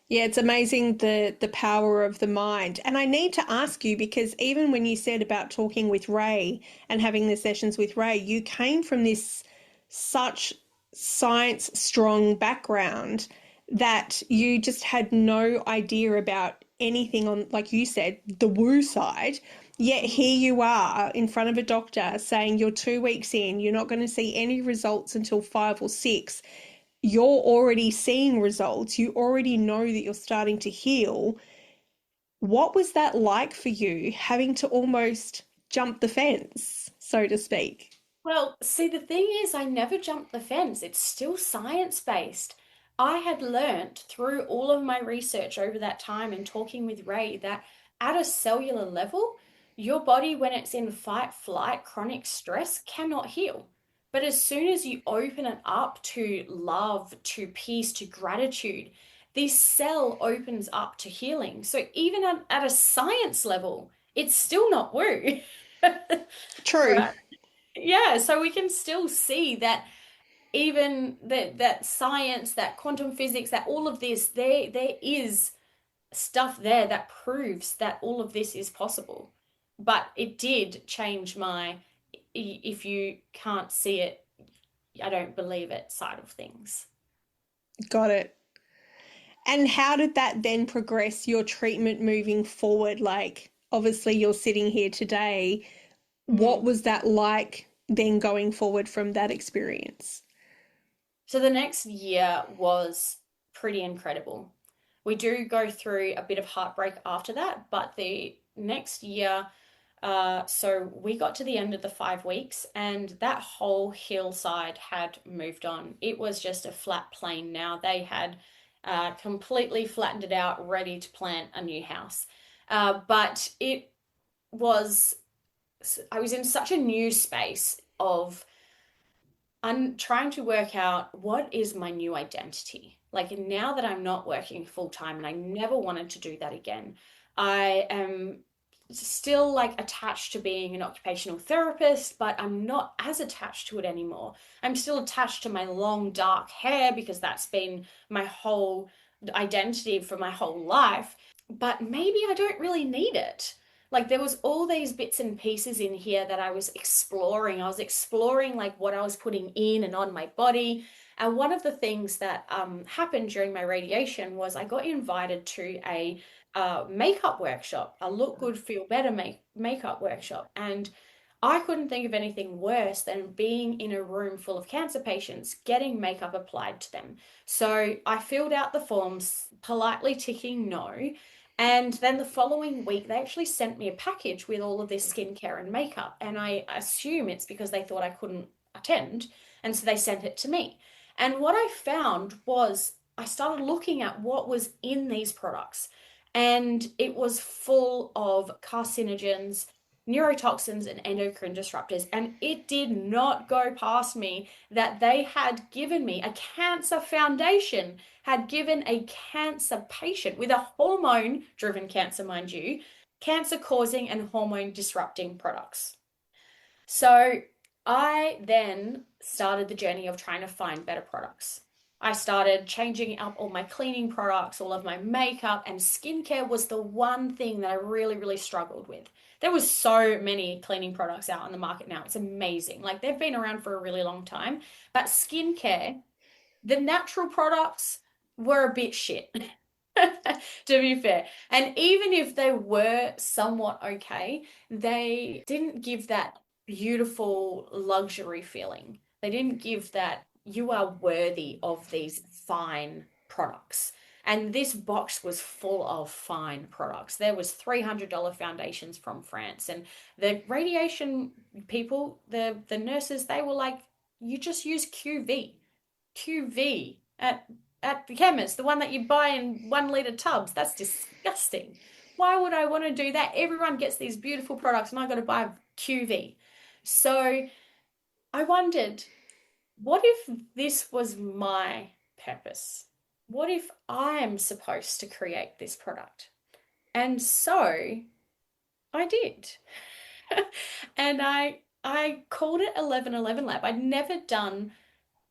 Yeah, it's amazing the power of the mind. And I need to ask you, because even when you said about talking with Ray and having the sessions with Ray, you came from this such science strong background that you just had no idea about anything on, like you said, the woo side. Yet here you are in front of a doctor saying you're 2 weeks in, you're not going to see any results until 5 or 6. You're already seeing results. You already know that you're starting to heal. What was that like for you, having to almost jump the fence? so to speak. Well, see, the thing is, I never jumped the fence. It's still science-based. I had learnt through all of my research over that time and talking with Ray that at a cellular level, your body, when it's in fight, flight, chronic stress, cannot heal. But as soon as you open it up to love, to peace, to gratitude, this cell opens up to healing. So even at a science level, it's still not woo. True. Right. Yeah, so we can still see that even that science, that quantum physics, that all of this, there is stuff there that proves that all of this is possible. But it did change my if you can't see it, I don't believe it side of things. Got it. And how did that then progress your treatment moving forward? Like, obviously, you're sitting here today. What Mm. was that like then going forward from that experience? So the next year was pretty incredible. We do go through a bit of heartbreak after that, but the next year, so we got to the end of the 5 weeks, and that whole hillside had moved on. It was just a flat plain now. They had completely flattened it out, ready to plant a new house. But it was, I was in such a new space of I'm trying to work out what is my new identity. Like now that I'm not working full time and I never wanted to do that again, I am still like attached to being an occupational therapist, but I'm not as attached to it anymore. I'm still attached to my long dark hair because that's been my whole identity for my whole life, but maybe I don't really need it. Like there was all these bits and pieces in here that I was exploring. I was exploring like what I was putting in and on my body. And one of the things that happened during my radiation was I got invited to a makeup workshop, a look good, feel better makeup workshop. And I couldn't think of anything worse than being in a room full of cancer patients, getting makeup applied to them. So I filled out the forms, politely ticking no. And then the following week, they actually sent me a package with all of this skincare and makeup. And I assume it's because they thought I couldn't attend. And so they sent it to me. And what I found was I started looking at what was in these products. And it was full of carcinogens, neurotoxins, and endocrine disruptors. And it did not go past me that they had given me a cancer foundation had given a cancer patient with a hormone driven cancer, mind you, cancer causing and hormone disrupting products. So I then started the journey of trying to find better products. I started changing up all my cleaning products, all of my makeup, and skincare was the one thing that I really, really struggled with. There was so many cleaning products out on the market now. It's amazing. Like they've been around for a really long time, but skincare, the natural products were a bit shit, to be fair. And even if they were somewhat okay, they didn't give that beautiful luxury feeling. They didn't give that you are worthy of these fine products. And this box was full of fine products. There was $300 foundations from France, and the radiation people, the nurses, they were like, you just use QV at the chemist, the one that you buy in 1 liter tubs. That's disgusting. Why would I want to do that? Everyone gets these beautiful products and I got to buy QV. So I wondered, what if this was my purpose? What if I'm supposed to create this product? And so I did. And I called it 1111 Lab. I'd never done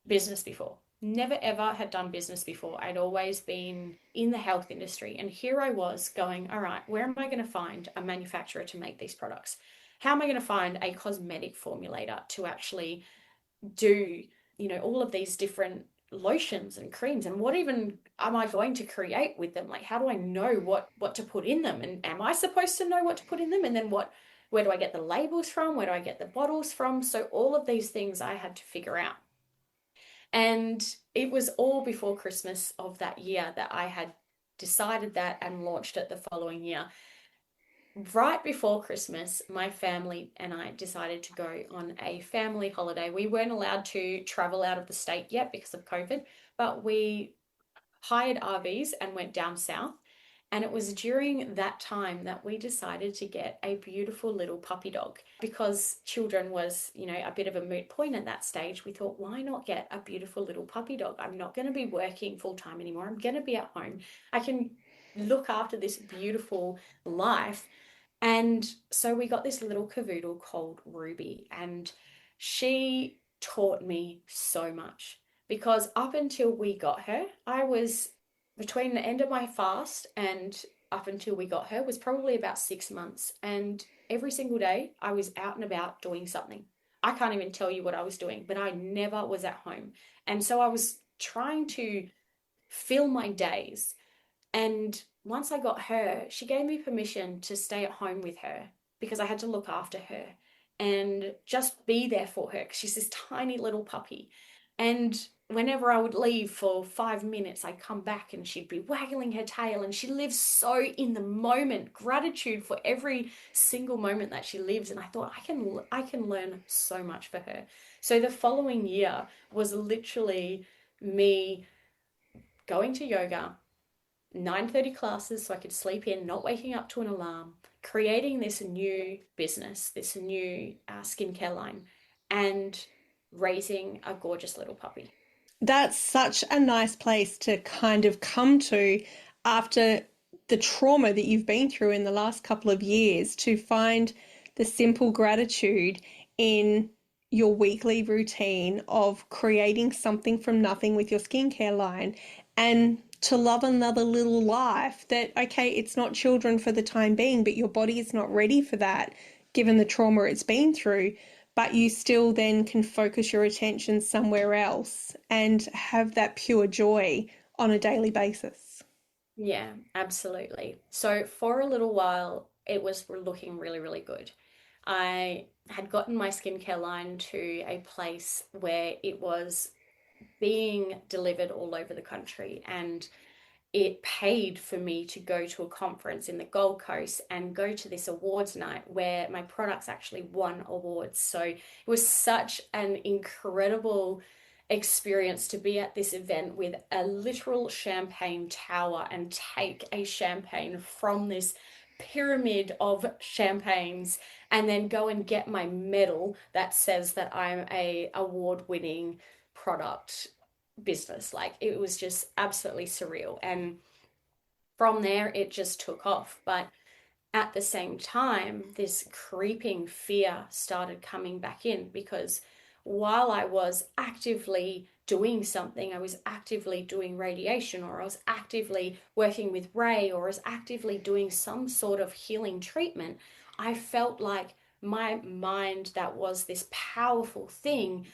business before. Never ever had done business before. I'd always been in the health industry. And here I was going, all right, where am I going to find a manufacturer to make these products? How am I going to find a cosmetic formulator to actually do, all of these different lotions and creams? And what even am I going to create with them? Like, how do I know what to put in them? And am I supposed to know what to put in them? And then where do I get the labels from? Where do I get the bottles from? So all of these things I had to figure out. And it was all before Christmas of that year that I had decided that and launched it the following year. right before Christmas, my family and I decided to go on a family holiday. We weren't allowed to travel out of the state yet because of COVID, but we hired RVs and went down south. And it was during that time that we decided to get a beautiful little puppy dog. Because children was, a bit of a moot point at that stage, we thought, why not get a beautiful little puppy dog? I'm not going to be working full time anymore. I'm going to be at home. I can look after this beautiful life. And so we got this little cavoodle called Ruby, and she taught me so much because up until we got her, I was between the end of my fast and up until we got her was probably about 6 months. And every single day I was out and about doing something. I can't even tell you what I was doing, but I never was at home. And so I was trying to fill my days, and once I got her, she gave me permission to stay at home with her because I had to look after her and just be there for her because she's this tiny little puppy. And whenever I would leave for 5 minutes, I'd come back and she'd be waggling her tail, and she lives so in the moment, gratitude for every single moment that she lives. And I thought I can learn so much for her. So the following year was literally me going to yoga, 9:30 classes so I could sleep in, not waking up to an alarm, creating this new business, this new skincare line, and raising a gorgeous little puppy. That's such a nice place to kind of come to after the trauma that you've been through in the last couple of years, to find the simple gratitude in your weekly routine of creating something from nothing with your skincare line, and to love another little life that, okay, it's not children for the time being, but your body is not ready for that given the trauma it's been through, but you still then can focus your attention somewhere else and have that pure joy on a daily basis. Yeah, absolutely. So for a little while, it was looking really, really good. I had gotten my skincare line to a place where it was being delivered all over the country, and it paid for me to go to a conference in the Gold Coast and go to this awards night where my products actually won awards. So it was such an incredible experience to be at this event with a literal champagne tower and take a champagne from this pyramid of champagnes and then go and get my medal that says that I'm a award-winning product business. Like, it was just absolutely surreal. And from there, it just took off. But at the same time, this creeping fear started coming back in because while I was actively doing something, I was actively doing radiation, or I was actively working with Ray, or I was actively doing some sort of healing treatment, I felt like my mind, that was this powerful thing,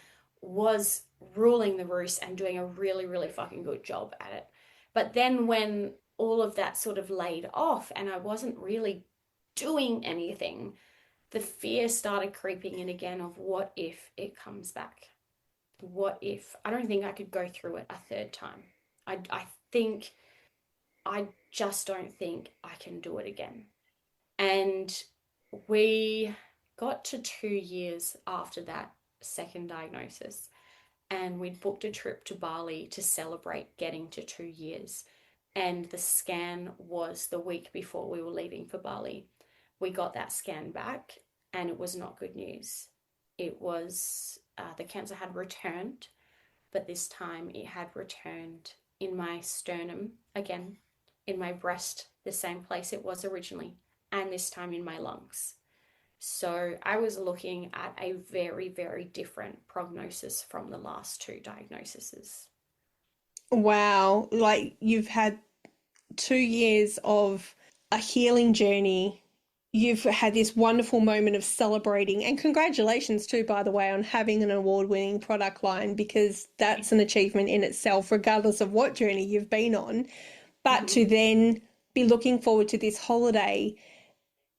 was ruling the roost and doing a really, really fucking good job at it. But then when all of that sort of laid off and I wasn't really doing anything, the fear started creeping in again of what if it comes back? What if? I don't think I could go through it a third time. I think, I just don't think I can do it again. And we got to 2 years after that second diagnosis, and we'd booked a trip to Bali to celebrate getting to 2 years. And the scan was the week before we were leaving for Bali. We got that scan back, and it was not good news. It was the cancer had returned, but this time it had returned in my sternum again, in my breast, the same place it was originally, and this time in my lungs. So I was looking at a very, very different prognosis from the last two diagnoses. Wow, like you've had 2 years of a healing journey. You've had this wonderful moment of celebrating, and congratulations too, by the way, on having an award-winning product line, because that's an achievement in itself, regardless of what journey you've been on. But Mm-hmm. to then be looking forward to this holiday,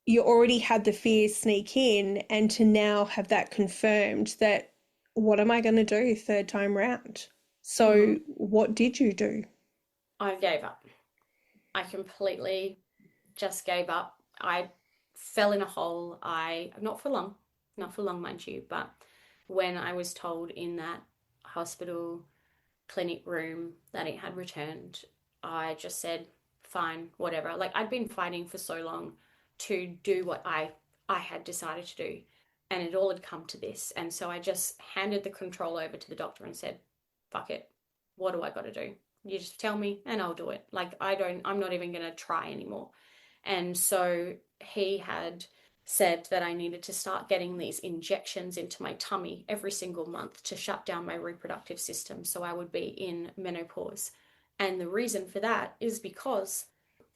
you already had the fears sneak in, and to now have that confirmed that, what am I going to do third time round? Mm-hmm. So what did you do? I gave up. I completely just gave up. I fell in a hole. Not for long, not for long, mind you, but when I was told in that hospital clinic room that it had returned, I just said, fine, whatever. Like, I'd been fighting for so long to do what I had decided to do, and it all had come to this. And so I just handed the control over to the doctor and said, fuck it. What do I got to do? You just tell me and I'll do it. Like, I'm not even going to try anymore. And so he had said that I needed to start getting these injections into my tummy every single month to shut down my reproductive system so I would be in menopause. And the reason for that is because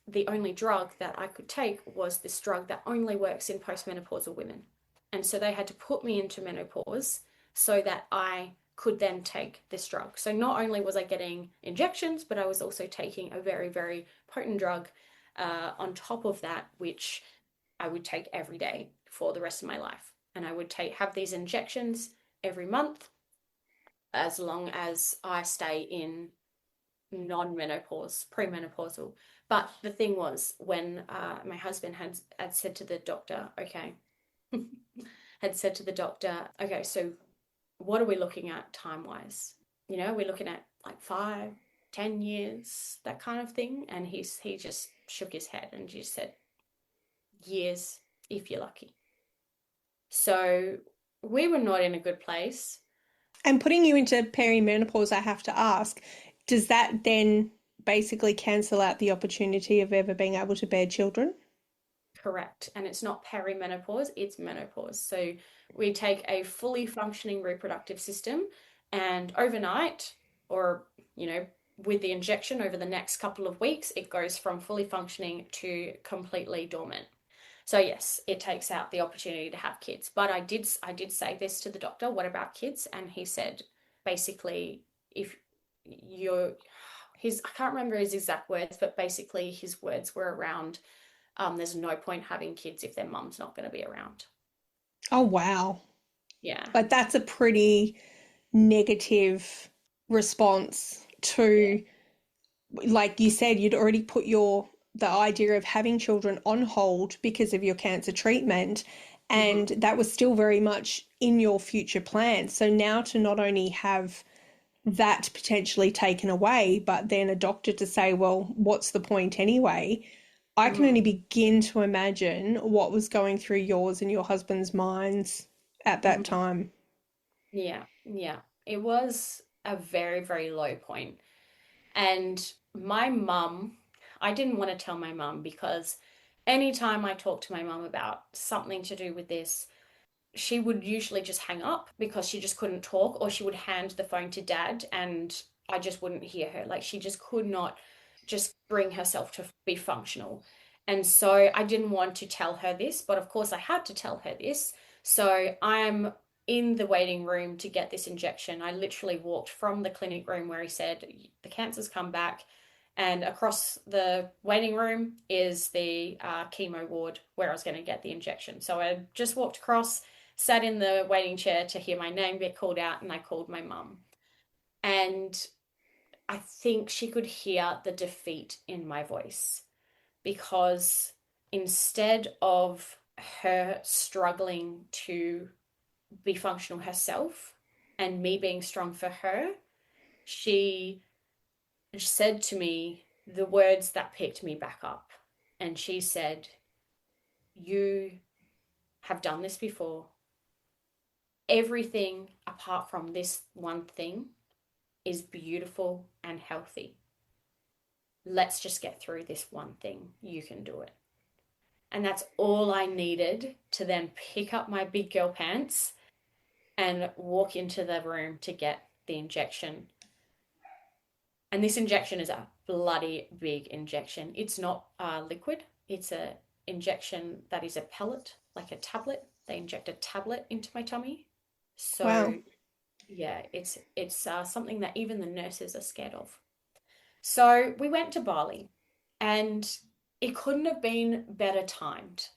the only drug that I could take was this drug that only works in postmenopausal women. And so they had to put me into menopause so that I could then take this drug. So not only was I getting injections, but I was also taking a very, very potent drug on top of that, which I would take every day for the rest of my life. And I would have these injections every month as long as I stay in non-menopause, premenopausal. But the thing was, when my husband had said to the doctor, okay, had said to the doctor, okay, so what are we looking at time-wise? You know, we're looking at like 5, 10 years, that kind of thing. And he just shook his head and just said, years, if you're lucky. So we were not in a good place. And putting you into perimenopause, I have to ask, does that then basically cancel out the opportunity of ever being able to bear children? Correct. And it's not perimenopause, it's menopause. So we take a fully functioning reproductive system, and overnight, or, you know, with the injection over the next couple of weeks, it goes from fully functioning to completely dormant. So yes, it takes out the opportunity to have kids. But I did say this to the doctor, what about kids? And he said, basically, if you're I can't remember his exact words, but basically his words were around, there's no point having kids if their mum's not going to be around. Oh, wow. Yeah. Like that's a pretty negative response Yeah. to, like you said, you'd already put the idea of having children on hold because of your cancer treatment, and Mm-hmm. that was still very much in your future plans. So now to not only have that potentially taken away, but then a doctor to say, well, what's the point anyway? I can Mm-hmm. only begin to imagine what was going through yours and your husband's minds at that Mm-hmm. time. Yeah. Yeah. It was a very, very low point. And my mum, I didn't want to tell my mum because anytime I talked to my mum about something to do with this, she would usually just hang up because she just couldn't talk, or she would hand the phone to dad and I just wouldn't hear her. Like, she just could not just bring herself to be functional. And so I didn't want to tell her this, but of course I had to tell her this. So I'm in the waiting room to get this injection. I literally walked from the clinic room where he said, the cancer's come back, and across the waiting room is the chemo ward where I was going to get the injection. So I just walked across, sat in the waiting chair to hear my name get called out, and I called my mum. And I think she could hear the defeat in my voice, because instead of her struggling to be functional herself and me being strong for her, she said to me the words that picked me back up. And she said, you have done this before. Everything apart from this one thing is beautiful and healthy. Let's just get through this one thing. You can do it. And that's all I needed to then pick up my big girl pants and walk into the room to get the injection. And this injection is a bloody big injection. It's not liquid. It's a injection that is a pellet, like a tablet. They inject a tablet into my tummy. Wow. So yeah, it's something that even the nurses are scared of. So we went to Bali, and it couldn't have been better timed,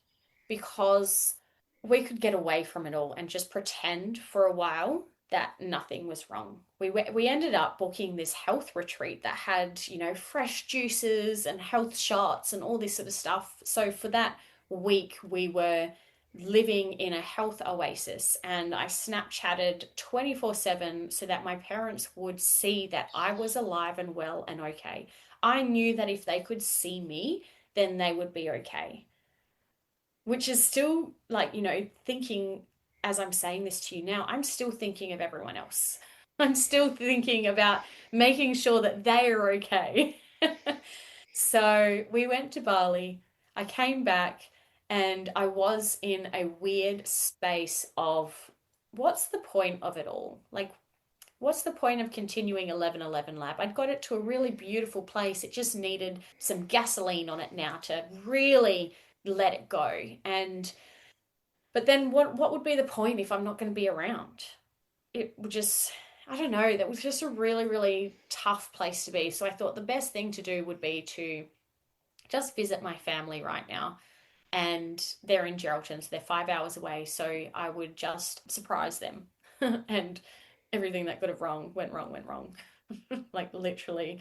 because we could get away from it all and just pretend for a while that nothing was wrong. We ended up booking this health retreat that had, you know, fresh juices and health shots and all this sort of stuff. So for that week we were living in a health oasis, and I Snapchatted 24/7 so that my parents would see that I was alive and well and okay. I knew that if they could see me, then they would be okay. Which is still like, thinking as I'm saying this to you now, I'm still thinking of everyone else. I'm still thinking about making sure that they are okay. So we went to Bali. I came back and I was in a weird space of what's the point of it all? Like, what's the point of continuing 1111 lab? I'd got it to a really beautiful place. It just needed some gasoline on it now to really let it go. But then what would be the point if I'm not going to be around? It would just, I don't know, that was just a really, really tough place to be. So I thought the best thing to do would be to just visit my family right now. And they're in Geraldton, so they're 5 hours away. So I would just surprise them. And everything that could have went wrong, went wrong. Like literally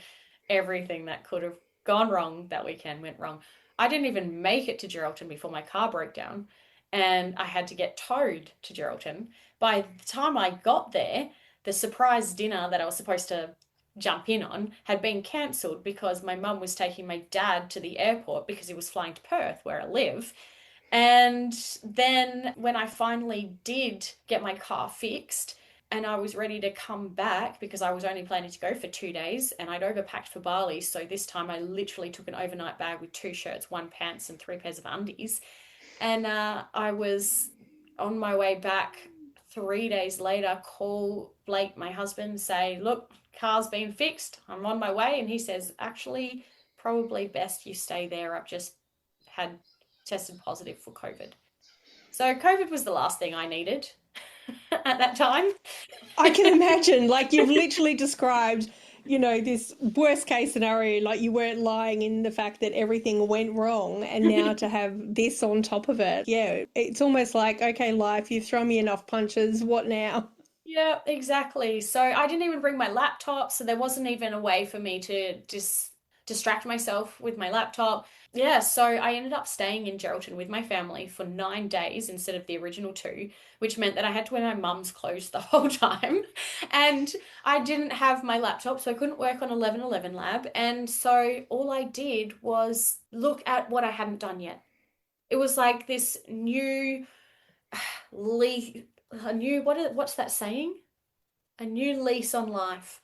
everything that could have gone wrong that weekend went wrong. I didn't even make it to Geraldton before my car broke down and I had to get towed to Geraldton. By the time I got there, the surprise dinner that I was supposed to jump in on had been cancelled because my mum was taking my dad to the airport because he was flying to Perth, where I live. And then when I finally did get my car fixed and I was ready to come back because I was only planning to go for 2 days and I'd overpacked for Bali. So this time I literally took an overnight bag with 2 shirts, 1 pants, and 3 pairs of undies. And I was on my way back 3 days later, call Blake, my husband, say, look, car's been fixed. I'm on my way. And he says, actually, probably best you stay there. I've just had tested positive for COVID. So COVID was the last thing I needed at that time. I can imagine, like you've literally described, this worst case scenario, like you weren't lying in the fact that everything went wrong, and now to have this on top of it. Yeah, it's almost like, okay, life, you've thrown me enough punches. What now? Yeah, exactly. So I didn't even bring my laptop, so there wasn't even a way for me to distract myself with my laptop. Yeah, so I ended up staying in Geraldton with my family for 9 days instead of the original two, which meant that I had to wear my mum's clothes the whole time. And I didn't have my laptop, so I couldn't work on 1111 Lab. And so all I did was look at what I hadn't done yet. It was like this new leaf, what's that saying? A new lease on life.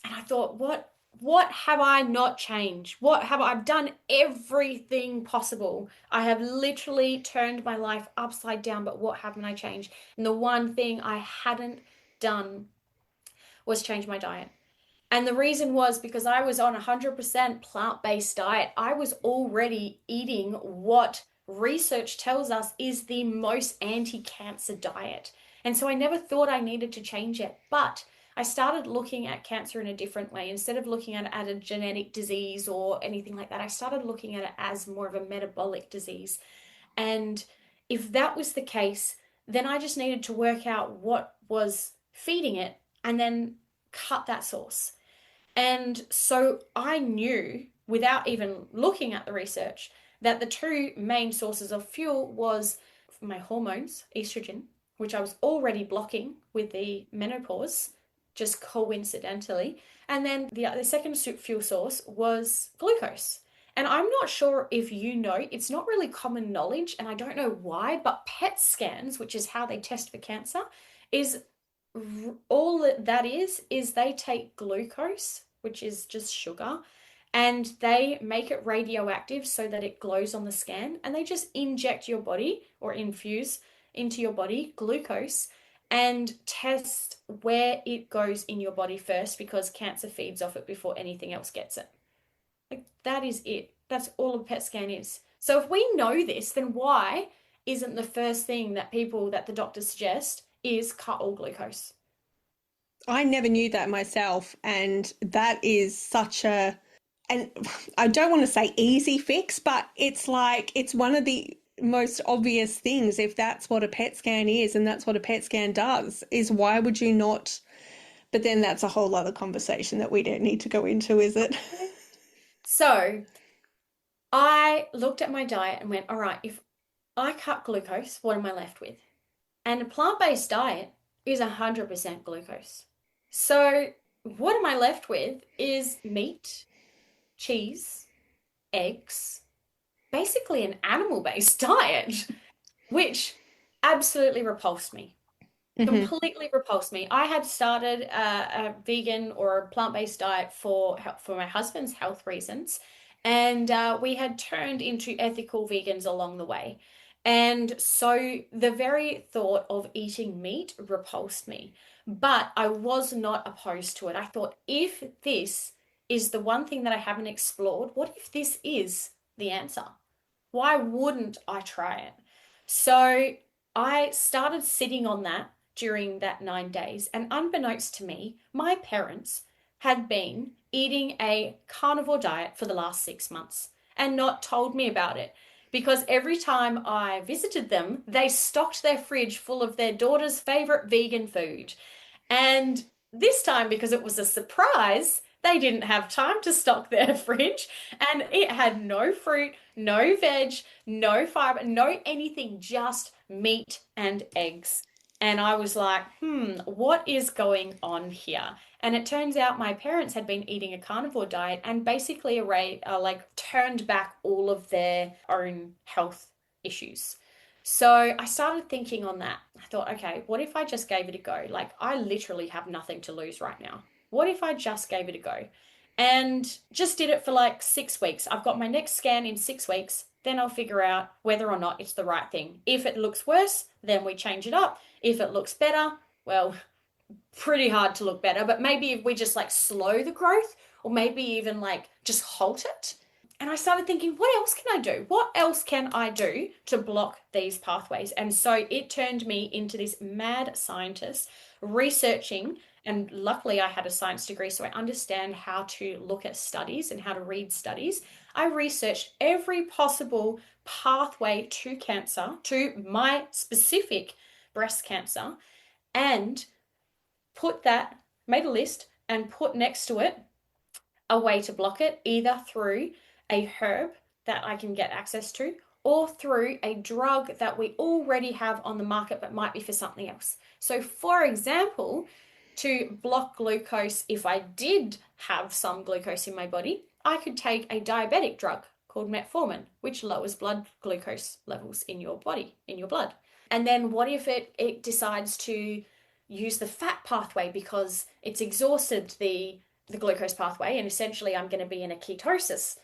And I thought, what have I not changed? What have I've done everything possible. I have literally turned my life upside down, but what haven't I changed? And the one thing I hadn't done was change my diet. And the reason was because I was on 100% plant-based diet. I was already eating what research tells us is the most anti-cancer diet. And so I never thought I needed to change it. But I started looking at cancer in a different way. Instead of looking at it as a genetic disease or anything like that, I started looking at it as more of a metabolic disease. And if that was the case, then I just needed to work out what was feeding it and then cut that source. And so I knew, without even looking at the research, that the two main sources of fuel was my hormones, estrogen, which I was already blocking with the menopause, just coincidentally. And then the second fuel source was glucose. And I'm not sure if you know, it's not really common knowledge, and I don't know why, but PET scans, which is how they test for cancer, is all that is they take glucose, which is just sugar, and they make it radioactive so that it glows on the scan, and they just inject your body or infuse into your body glucose and test where it goes in your body first because cancer feeds off it before anything else gets it. Like that is it. That's all a PET scan is. So if we know this, then why isn't the first thing that the doctors suggest is cut all glucose? I never knew that myself, and that is such a, and I don't want to say easy fix, but it's like it's one of the most obvious things. If that's what a PET scan is and that's what a PET scan does, is why would you not? But then that's a whole other conversation that we don't need to go into, is it? So I looked at my diet and went, all right, if I cut glucose. What am I left with? And a plant-based diet is 100% glucose. So what am I left with is meat, cheese, eggs, basically an animal-based diet, which absolutely repulsed me. Hmm. Completely repulsed me. I had started a vegan or a plant-based diet for my husband's health reasons, and we had turned into ethical vegans along the way. And so the very thought of eating meat repulsed me, but I was not opposed to it. I thought, if this is the one thing that I haven't explored, what if this is the answer? Why wouldn't I try it? So I started sitting on that during that 9 days, and unbeknownst to me, my parents had been eating a carnivore diet for the last 6 months and not told me about it. Because every time I visited them, they stocked their fridge full of their daughter's favorite vegan food. And this time, because it was a surprise, they didn't have time to stock their fridge, and it had no fruit, no veg, no fiber, no anything, just meat and eggs. And I was like, what is going on here? And it turns out my parents had been eating a carnivore diet and basically like turned back all of their own health issues. So I started thinking on that. I thought, okay, what if I just gave it a go? Like, I literally have nothing to lose right now. What if I just gave it a go? And just did it for like 6 weeks. I've got my next scan in 6 weeks. Then I'll figure out whether or not it's the right thing. If it looks worse, then we change it up. If it looks better, well, pretty hard to look better, but maybe if we just like slow the growth or maybe even like just halt it. And I started thinking, what else can I do? What else can I do to block these pathways? And so it turned me into this mad scientist researching. And luckily, I had a science degree, so I understand how to look at studies and how to read studies. I researched every possible pathway to cancer, to my specific breast cancer, and put that, made a list and put next to it a way to block it, either through a herb that I can get access to or through a drug that we already have on the market but might be for something else. So, for example, to block glucose, if I did have some glucose in my body, I could take a diabetic drug called metformin, which lowers blood glucose levels in your body, in your blood. And then what if it decides to use the fat pathway because it's exhausted the glucose pathway, and essentially I'm going to be in a ketosis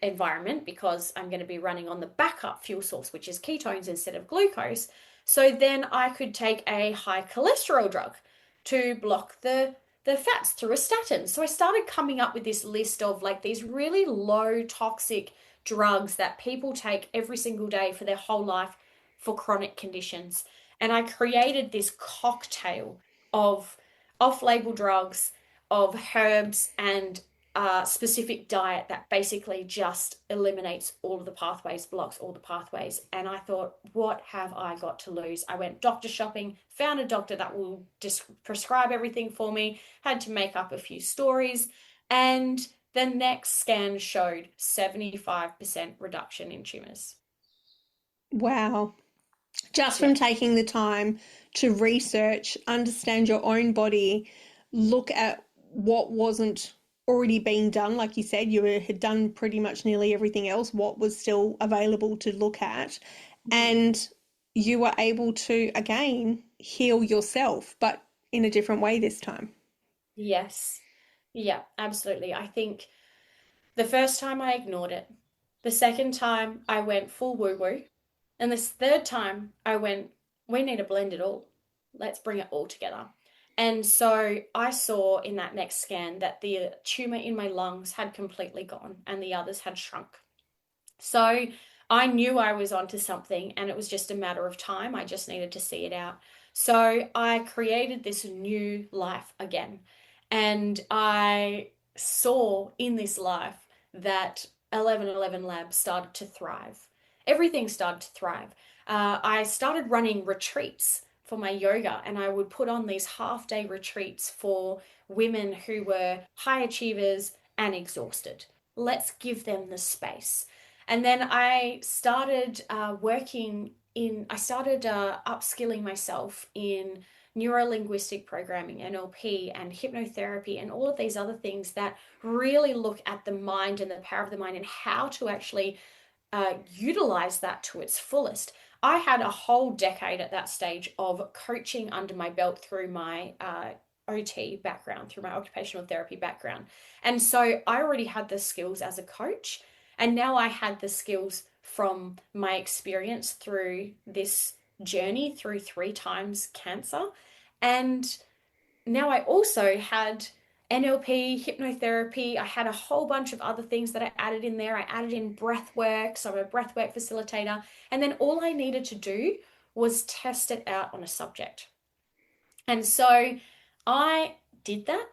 environment because I'm going to be running on the backup fuel source, which is ketones instead of glucose. So then I could take a high cholesterol drug to block the fats through a statin. So I started coming up with this list of like these really low toxic drugs that people take every single day for their whole life for chronic conditions. And I created this cocktail of off-label drugs, of herbs, and a specific diet that basically just eliminates all of the pathways, blocks all the pathways. And I thought, what have I got to lose? I went doctor shopping, found a doctor that will just prescribe everything for me, had to make up a few stories, and the next scan showed 75% reduction in tumors. Wow. Just Yeah. from taking the time to research, understand your own body, look at what wasn't already being done. Like you said, had done pretty much nearly everything else, what was still available to look at. Mhm. And you were able to, again, heal yourself, but in a different way this time. Yes. Yeah, absolutely. I think the first time I ignored it. The second time I went full woo woo. And this third time I went, we need to blend it all. Let's bring it all together. And so I saw in that next scan that the tumor in my lungs had completely gone and the others had shrunk. So I knew I was onto something and it was just a matter of time. I just needed to see it out. So I created this new life again. And I saw in this life that 1111 Labs started to thrive. Everything started to thrive. I started running retreats for my yoga, and I would put on these half-day retreats for women who were high achievers and exhausted. Let's give them the space. And then I started upskilling myself in neuro-linguistic programming, NLP, and hypnotherapy, and all of these other things that really look at the mind and the power of the mind and how to actually utilize that to its fullest. I had a whole decade at that stage of coaching under my belt through my OT background, through my occupational therapy background. And so I already had the skills as a coach. And now I had the skills from my experience through this journey through 3 times cancer. And now I also had NLP, hypnotherapy. I had a whole bunch of other things that I added in there. I added in breath work, so I'm a breath work facilitator. And then all I needed to do was test it out on a subject. And so I did that.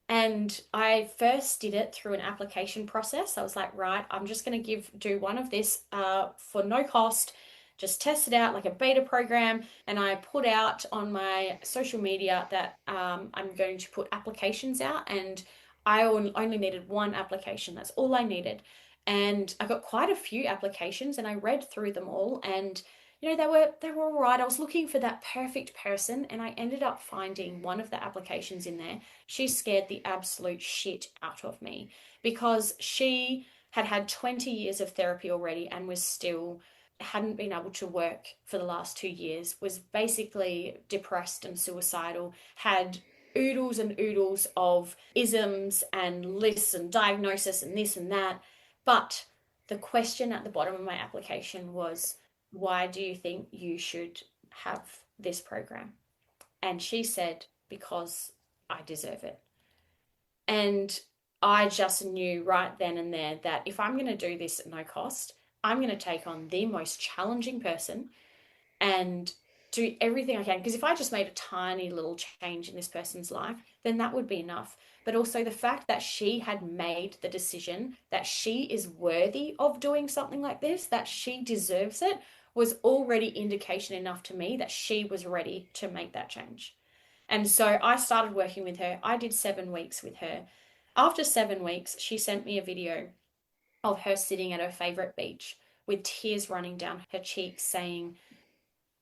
And I first did it through an application process. I was like, right, I'm just going to do one of this for no cost, just test it out like a beta program. And I put out on my social media that I'm going to put applications out, and I only needed one application. That's all I needed. And I got quite a few applications, and I read through them all, and they were all right. I was looking for that perfect person, and I ended up finding one of the applications in there. She scared the absolute shit out of me because she had had 20 years of therapy already and was still hadn't been able to work for the last 2 years, was basically depressed and suicidal, had oodles and oodles of isms and lists and diagnosis and this and that. But the question at the bottom of my application was, why do you think you should have this program? And she said, because I deserve it. And I just knew right then and there that if I'm going to do this at no cost, I'm going to take on the most challenging person and do everything I can. Because if I just made a tiny little change in this person's life, then that would be enough. But also the fact that she had made the decision that she is worthy of doing something like this, that she deserves it, was already indication enough to me that she was ready to make that change. And so I started working with her. I did 7 weeks with her. After 7 weeks, she sent me a video of her sitting at her favorite beach with tears running down her cheeks, saying,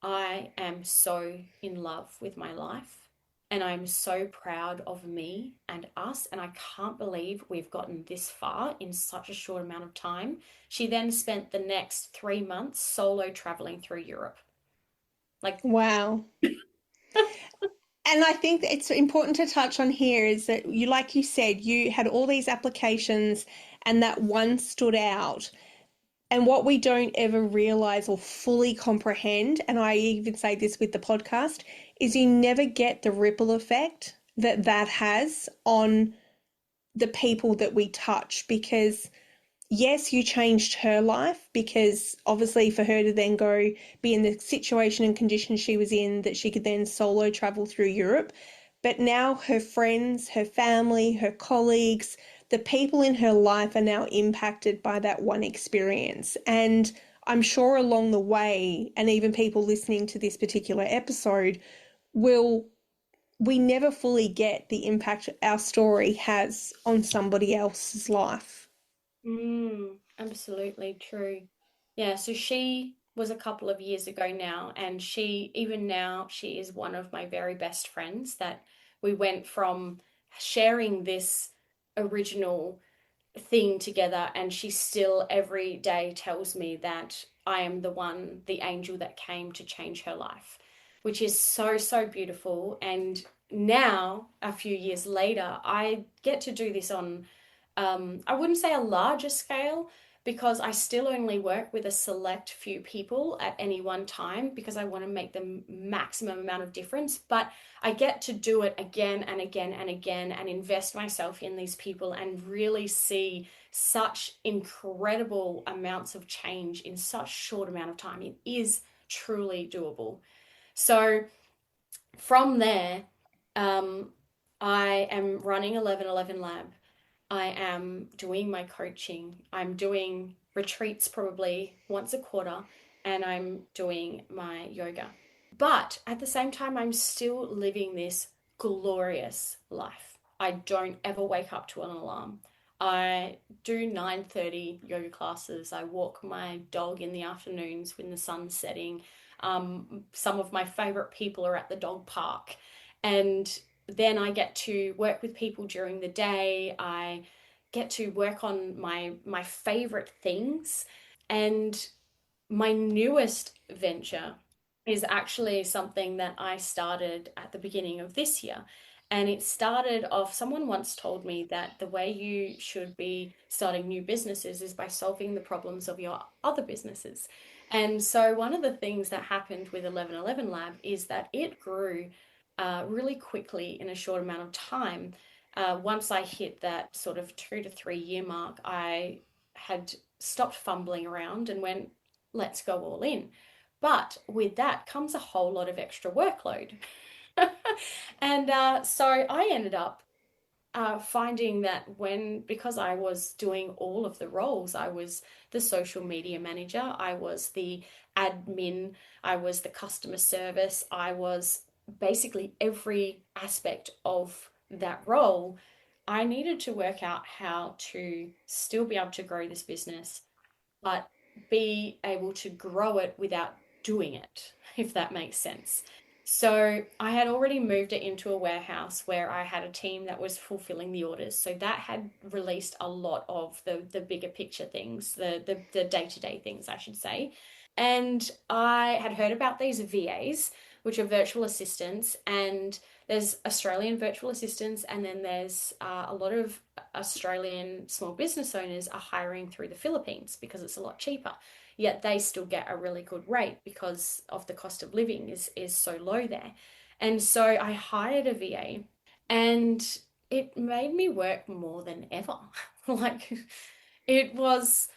I am so in love with my life, and I'm so proud of me and us, and I can't believe we've gotten this far in such a short amount of time. She then spent the next 3 months solo traveling through Europe. Like, Wow. And I think that it's important to touch on here is that you, like you said, you had all these applications and that one stood out. And what we don't ever realize or fully comprehend, and I even say this with the podcast, is you never get the ripple effect that that has on the people that we touch. Because yes, you changed her life, because obviously for her to then go be in the situation and condition she was in, that she could then solo travel through Europe. But now her friends, her family, her colleagues, the people in her life are now impacted by that one experience. And I'm sure along the way, and even people listening to this particular episode, will we never fully get the impact our story has on somebody else's life. absolutely true. Yeah, so she was a couple of years ago now, and even now, she is one of my very best friends that we went from sharing this original thing together, and she still every day tells me that I am the angel that came to change her life, which is so, so beautiful. And now, a few years later, I get to do this on, I wouldn't say a larger scale, because I still only work with a select few people at any one time because I want to make the maximum amount of difference. But I get to do it again and again and again and invest myself in these people and really see such incredible amounts of change in such short amount of time. It is truly doable. So from there, um, I am running 1111 Lab. I am doing my coaching. I'm doing retreats probably once a quarter, and I'm doing my yoga. But at the same time, I'm still living this glorious life. I don't ever wake up to an alarm. I do 9:30 yoga classes. I walk my dog in the afternoons when the sun's setting. Some of my favorite people are at the dog park. And then I get to work with people during the day. I get to work on my favorite things. And my newest venture is actually something that I started at the beginning of this year. And it started off, someone once told me that the way you should be starting new businesses is by solving the problems of your other businesses. And so, one of the things that happened with 1111 Lab is that it grew really quickly in a short amount of time. Once I hit that sort of 2 to 3 year mark, I had stopped fumbling around and went, let's go all in. But with that comes a whole lot of extra workload. And so I ended up finding that because I was doing all of the roles, I was the social media manager, I was the admin, I was the customer service, I was basically every aspect of that role. I needed to work out how to still be able to grow this business but be able to grow it without doing it, if that makes sense. So I had already moved it into a warehouse where I had a team that was fulfilling the orders. So that had released a lot of the bigger picture things, the day-to-day things, I should say. And I had heard about these VAs, which are virtual assistants, and there's Australian virtual assistants, and then there's a lot of Australian small business owners are hiring through the Philippines because it's a lot cheaper. Yet they still get a really good rate because of the cost of living is so low there. And so I hired a VA and it made me work more than ever. Like it was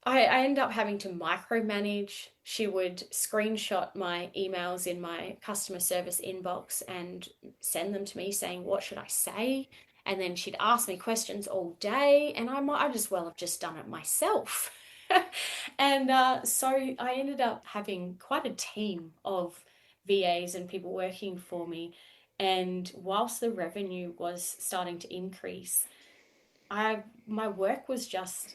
I end up having to micromanage. She would screenshot my emails in my customer service inbox and send them to me saying, what should I say? And then she'd ask me questions all day, and I might as well have just done it myself. And so I ended up having quite a team of VAs and people working for me. And whilst the revenue was starting to increase, my work was just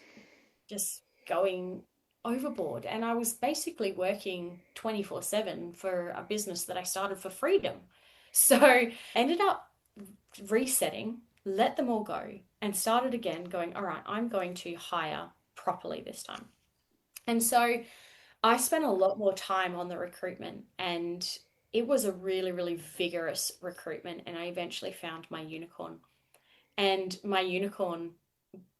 going overboard. And I was basically working 24/7 for a business that I started for freedom. So I ended up resetting, let them all go, and started again, going, all right, I'm going to hire properly this time. And so I spent a lot more time on the recruitment, and it was a really, really vigorous recruitment. And I eventually found my unicorn. And my unicorn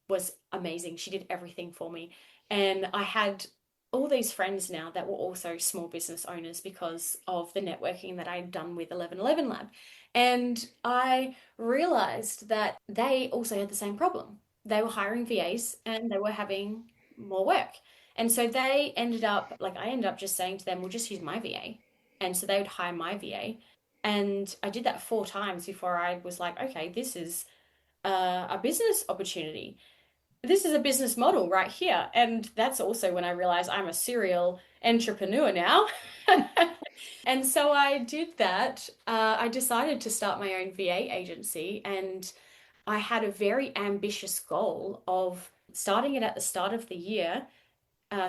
was amazing. She did everything for me. And I had all these friends now that were also small business owners because of the networking that I had done with 1111 Lab. And I realized that they also had the same problem. They were hiring VAs and they were having more work. And so they ended up, like, I ended up just saying to them, we'll just use my VA. And so they would hire my VA. And I did that 4 times before I was like, okay, this is a business opportunity. This is a business model right here. And that's also when I realized I'm a serial entrepreneur now. And so I did that. I decided to start my own VA agency, and I had a very ambitious goal of starting it at the start of the year,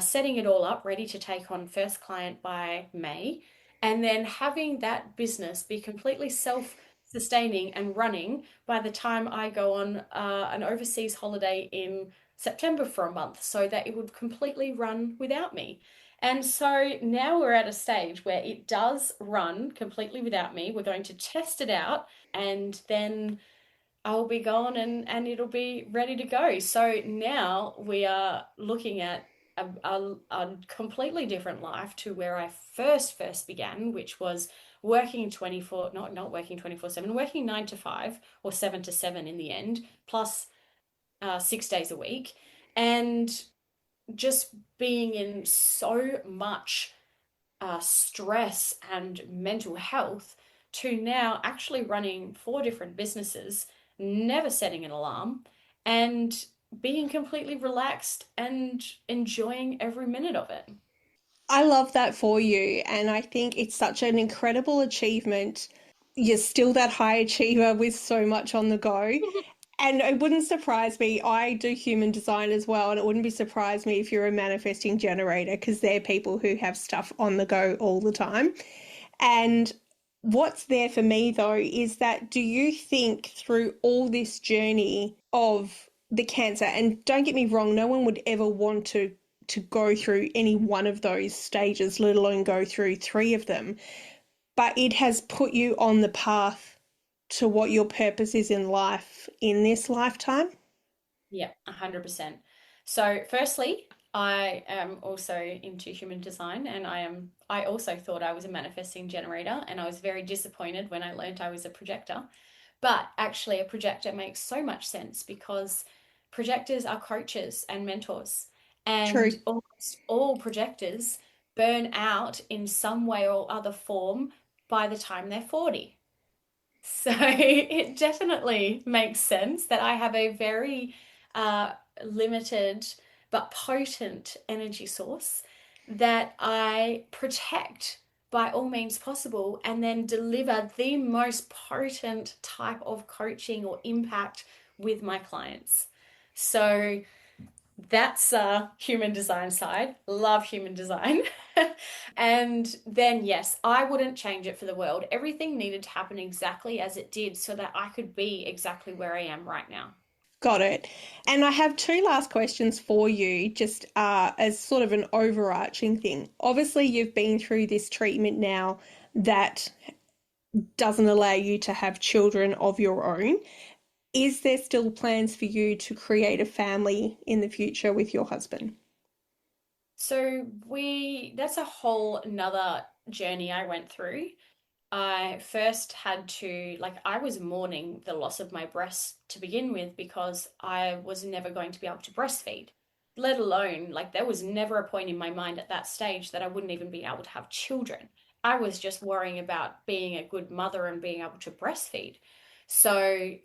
setting it all up, ready to take on first client by May, and then having that business be completely self-sustaining and running by the time I go on an overseas holiday in September for a month, so that it would completely run without me. And so now we're at a stage where it does run completely without me. We're going to test it out, and then I'll be gone and it'll be ready to go. So now we are looking at a completely different life to where I first began, which was working 24, not working 24/7, working 9 to 5 or 7 to 7 in the end, plus 6 days a week, and just being in so much stress and mental health to now actually running 4 different businesses, never setting an alarm, and being completely relaxed and enjoying every minute of it. I love that for you. And I think it's such an incredible achievement. You're still that high achiever with so much on the go. And it wouldn't surprise me. I do human design as well, and it wouldn't be surprised me if you're a manifesting generator because they're people who have stuff on the go all the time. And what's there for me though is that do you think through all this journey of the cancer, and don't get me wrong, no one would ever want to go through any one of those stages, let alone go through three of them, but it has put you on the path to what your purpose is in life in this lifetime? Yeah, 100%. So, firstly, I am also into human design, and I also thought I was a manifesting generator, and I was very disappointed when I learned I was a projector. But actually, a projector makes so much sense because projectors are coaches and mentors, True. and almost all projectors burn out in some way or other form by the time they're 40. So it definitely makes sense that I have a very uh, limited but potent energy source that I protect by all means possible and then deliver the most potent type of coaching or impact with my clients. So that's human design side. Love human design. And then, yes, I wouldn't change it for the world. Everything needed to happen exactly as it did so that I could be exactly where I am right now. Got it. And I have two last questions for you, just as sort of an overarching thing. Obviously, you've been through this treatment now that doesn't allow you to have children of your own. Is there still plans for you to create a family in the future with your husband? That's a whole another journey I went through. I first had to, like, I was mourning the loss of my breast to begin with because I was never going to be able to breastfeed, let alone, like, there was never a point in my mind at that stage that I wouldn't even be able to have children. I was just worrying about being a good mother and being able to breastfeed. So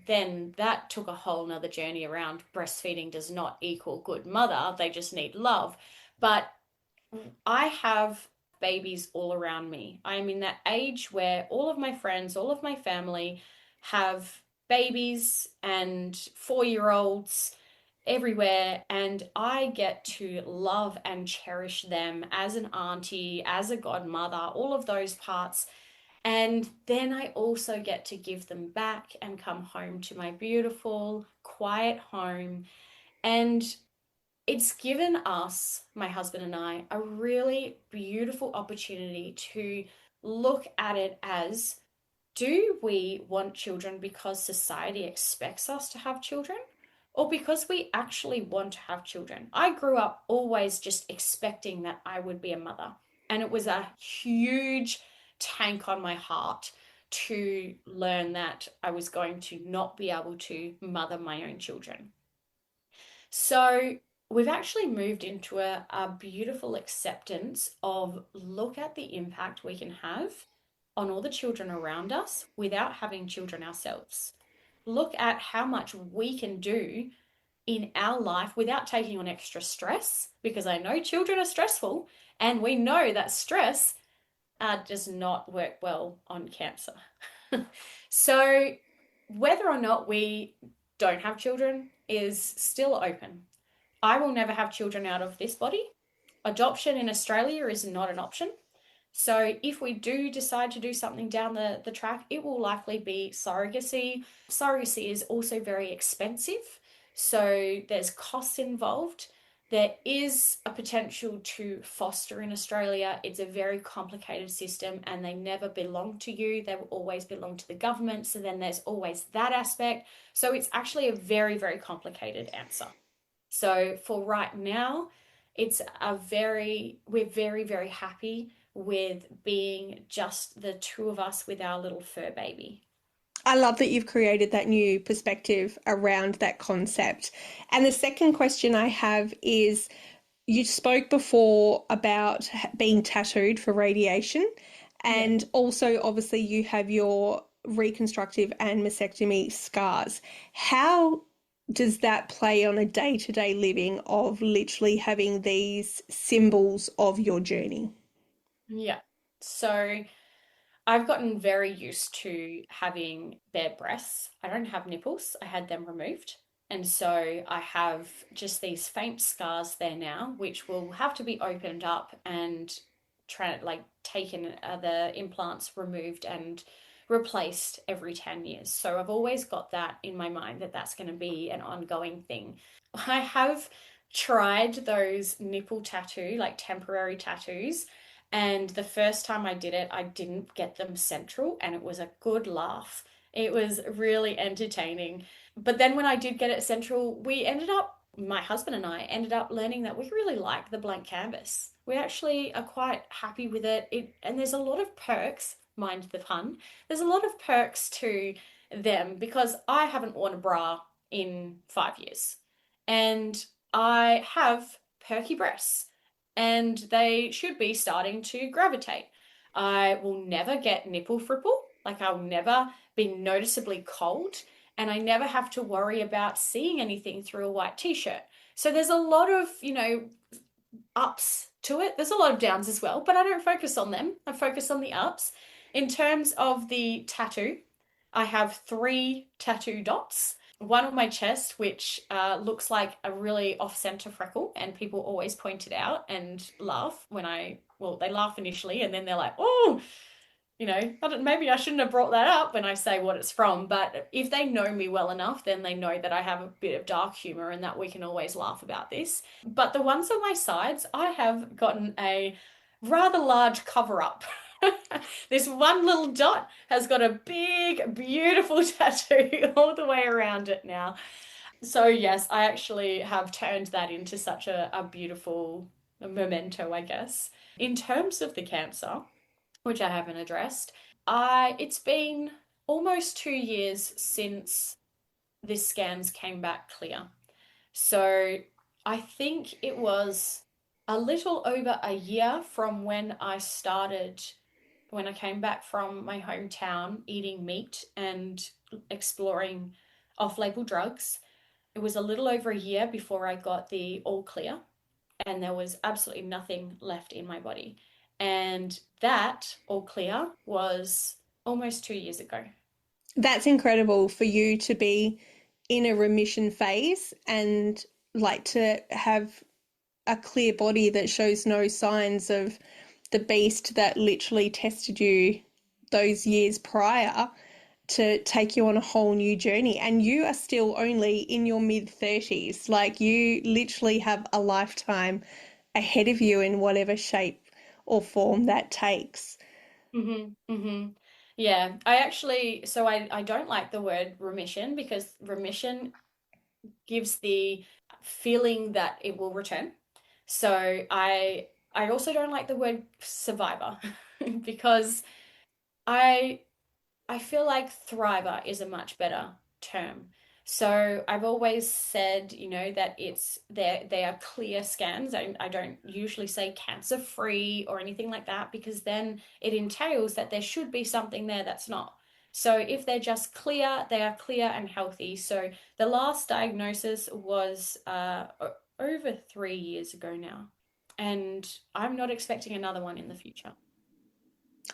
then that took a whole nother journey around breastfeeding does not equal good mother, they just need love. But I have babies all around me. I'm in that age where all of my friends, all of my family have babies and 4 year olds everywhere, and I get to love and cherish them as an auntie, as a godmother, all of those parts. And then I also get to give them back and come home to my beautiful, quiet home. And it's given us, my husband and I, a really beautiful opportunity to look at it as, do we want children because society expects us to have children or because we actually want to have children? I grew up always just expecting that I would be a mother, and it was a huge tank on my heart to learn that I was going to not be able to mother my own children. So we've actually moved into a beautiful acceptance of look at the impact we can have on all the children around us without having children ourselves. Look at how much we can do in our life without taking on extra stress, because I know children are stressful, and we know that stress does not work well on cancer. So whether or not we don't have children is still open. I will never have children out of this body. Adoption in Australia is not an option. So if we do decide to do something down the track, it will likely be surrogacy. Surrogacy is also very expensive. So there's costs involved. There is a potential to foster in Australia. It's a very complicated system and they never belong to you. They will always belong to the government. So then there's always that aspect. So it's actually a very, very complicated answer. So for right now, we're very, very happy with being just the two of us with our little fur baby. I love that you've created that new perspective around that concept. And the second question I have is you spoke before about being tattooed for radiation, Yeah. and also obviously you have your reconstructive and mastectomy scars. How does that play on a day-to-day living of literally having these symbols of your journey? Yeah. So I've gotten very used to having bare breasts. I don't have nipples. I had them removed. And so I have just these faint scars there now, which will have to be opened up and taken, the implants removed and replaced every 10 years. So I've always got that in my mind that that's going to be an ongoing thing. I have tried those nipple tattoo, like temporary tattoos, and the first time I did it, I didn't get them central, and it was a good laugh. It was really entertaining. But then when I did get it central, my husband and I ended up learning that we really like the blank canvas. We actually are quite happy with it. And there's a lot of perks, mind the pun, there's a lot of perks to them because I haven't worn a bra in 5 years. And I have perky breasts and they should be starting to gravitate. I will never get nipple fripple, like I'll never be noticeably cold, and I never have to worry about seeing anything through a white t-shirt. So there's a lot of, ups to it. There's a lot of downs as well, but I don't focus on them. I focus on the ups. In terms of the tattoo, I have 3 tattoo dots. One on my chest, which looks like a really off-center freckle, and people always point it out and laugh they laugh initially, and then they're like, oh, maybe I shouldn't have brought that up when I say what it's from. But if they know me well enough, then they know that I have a bit of dark humor and that we can always laugh about this. But the ones on my sides, I have gotten a rather large cover-up. This one little dot has got a big, beautiful tattoo all the way around it now. So yes, I actually have turned that into such a beautiful memento, I guess. In terms of the cancer, which I haven't addressed, it's been almost 2 years since the scans came back clear. So I think it was a little over a year from when I came back from my hometown eating meat and exploring off-label drugs. It was a little over a year before I got the all clear, and there was absolutely nothing left in my body. And that all clear was almost 2 years ago. That's incredible for you to be in a remission phase and like to have a clear body that shows no signs of the beast that literally tested you those years prior to take you on a whole new journey. And you are still only in your mid-30s. Like, you literally have a lifetime ahead of you in whatever shape or form that takes. Mm-hmm, mm-hmm. Yeah, I don't like the word remission because remission gives the feeling that it will return. So I also don't like the word survivor because I I feel like thriver is a much better term. So I've always said, that they are clear scans. I don't usually say cancer free or anything like that because then it entails that there should be something there that's not. So if they're just clear, they are clear and healthy. So the last diagnosis was over 3 years ago now, and I'm not expecting another one in the future.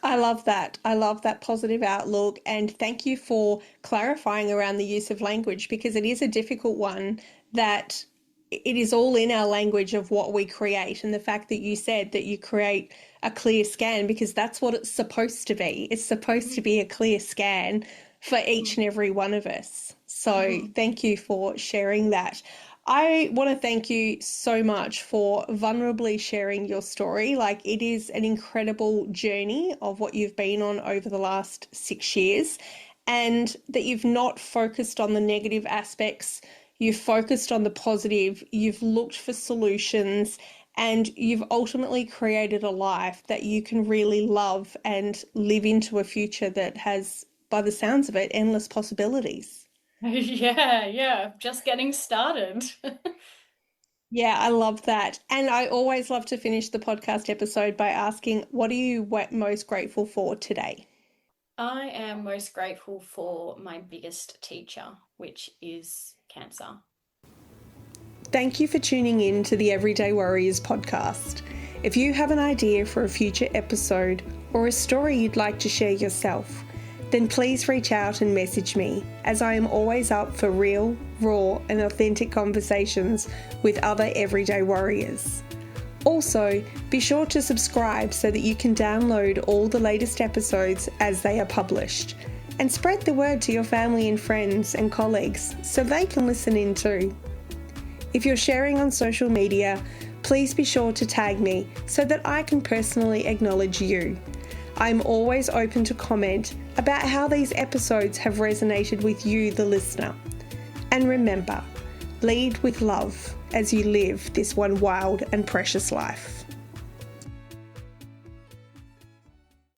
I love that. I love that positive outlook. And thank you for clarifying around the use of language because it is a difficult one that it is all in our language of what we create. And the fact that you said that you create a clear scan because that's what it's supposed to be. It's supposed to be a clear scan for each and every one of us. So thank you for sharing that. I want to thank you so much for vulnerably sharing your story. Like, it is an incredible journey of what you've been on over the last 6 years, and that you've not focused on the negative aspects. You've focused on the positive. You've looked for solutions, and you've ultimately created a life that you can really love and live into a future that has, by the sounds of it, endless possibilities. Yeah, yeah, just getting started. Yeah, I love that. And I always love to finish the podcast episode by asking, what are you most grateful for today? I am most grateful for my biggest teacher, which is cancer. Thank you for tuning in to the Everyday Warriors podcast. If you have an idea for a future episode or a story you'd like to share yourself, then please reach out and message me, as I am always up for real, raw and authentic conversations with other everyday warriors. Also, be sure to subscribe so that you can download all the latest episodes as they are published, and spread the word to your family and friends and colleagues so they can listen in too. If you're sharing on social media, please be sure to tag me so that I can personally acknowledge you. I'm always open to comment about how these episodes have resonated with you, the listener. And remember, lead with love as you live this one wild and precious life.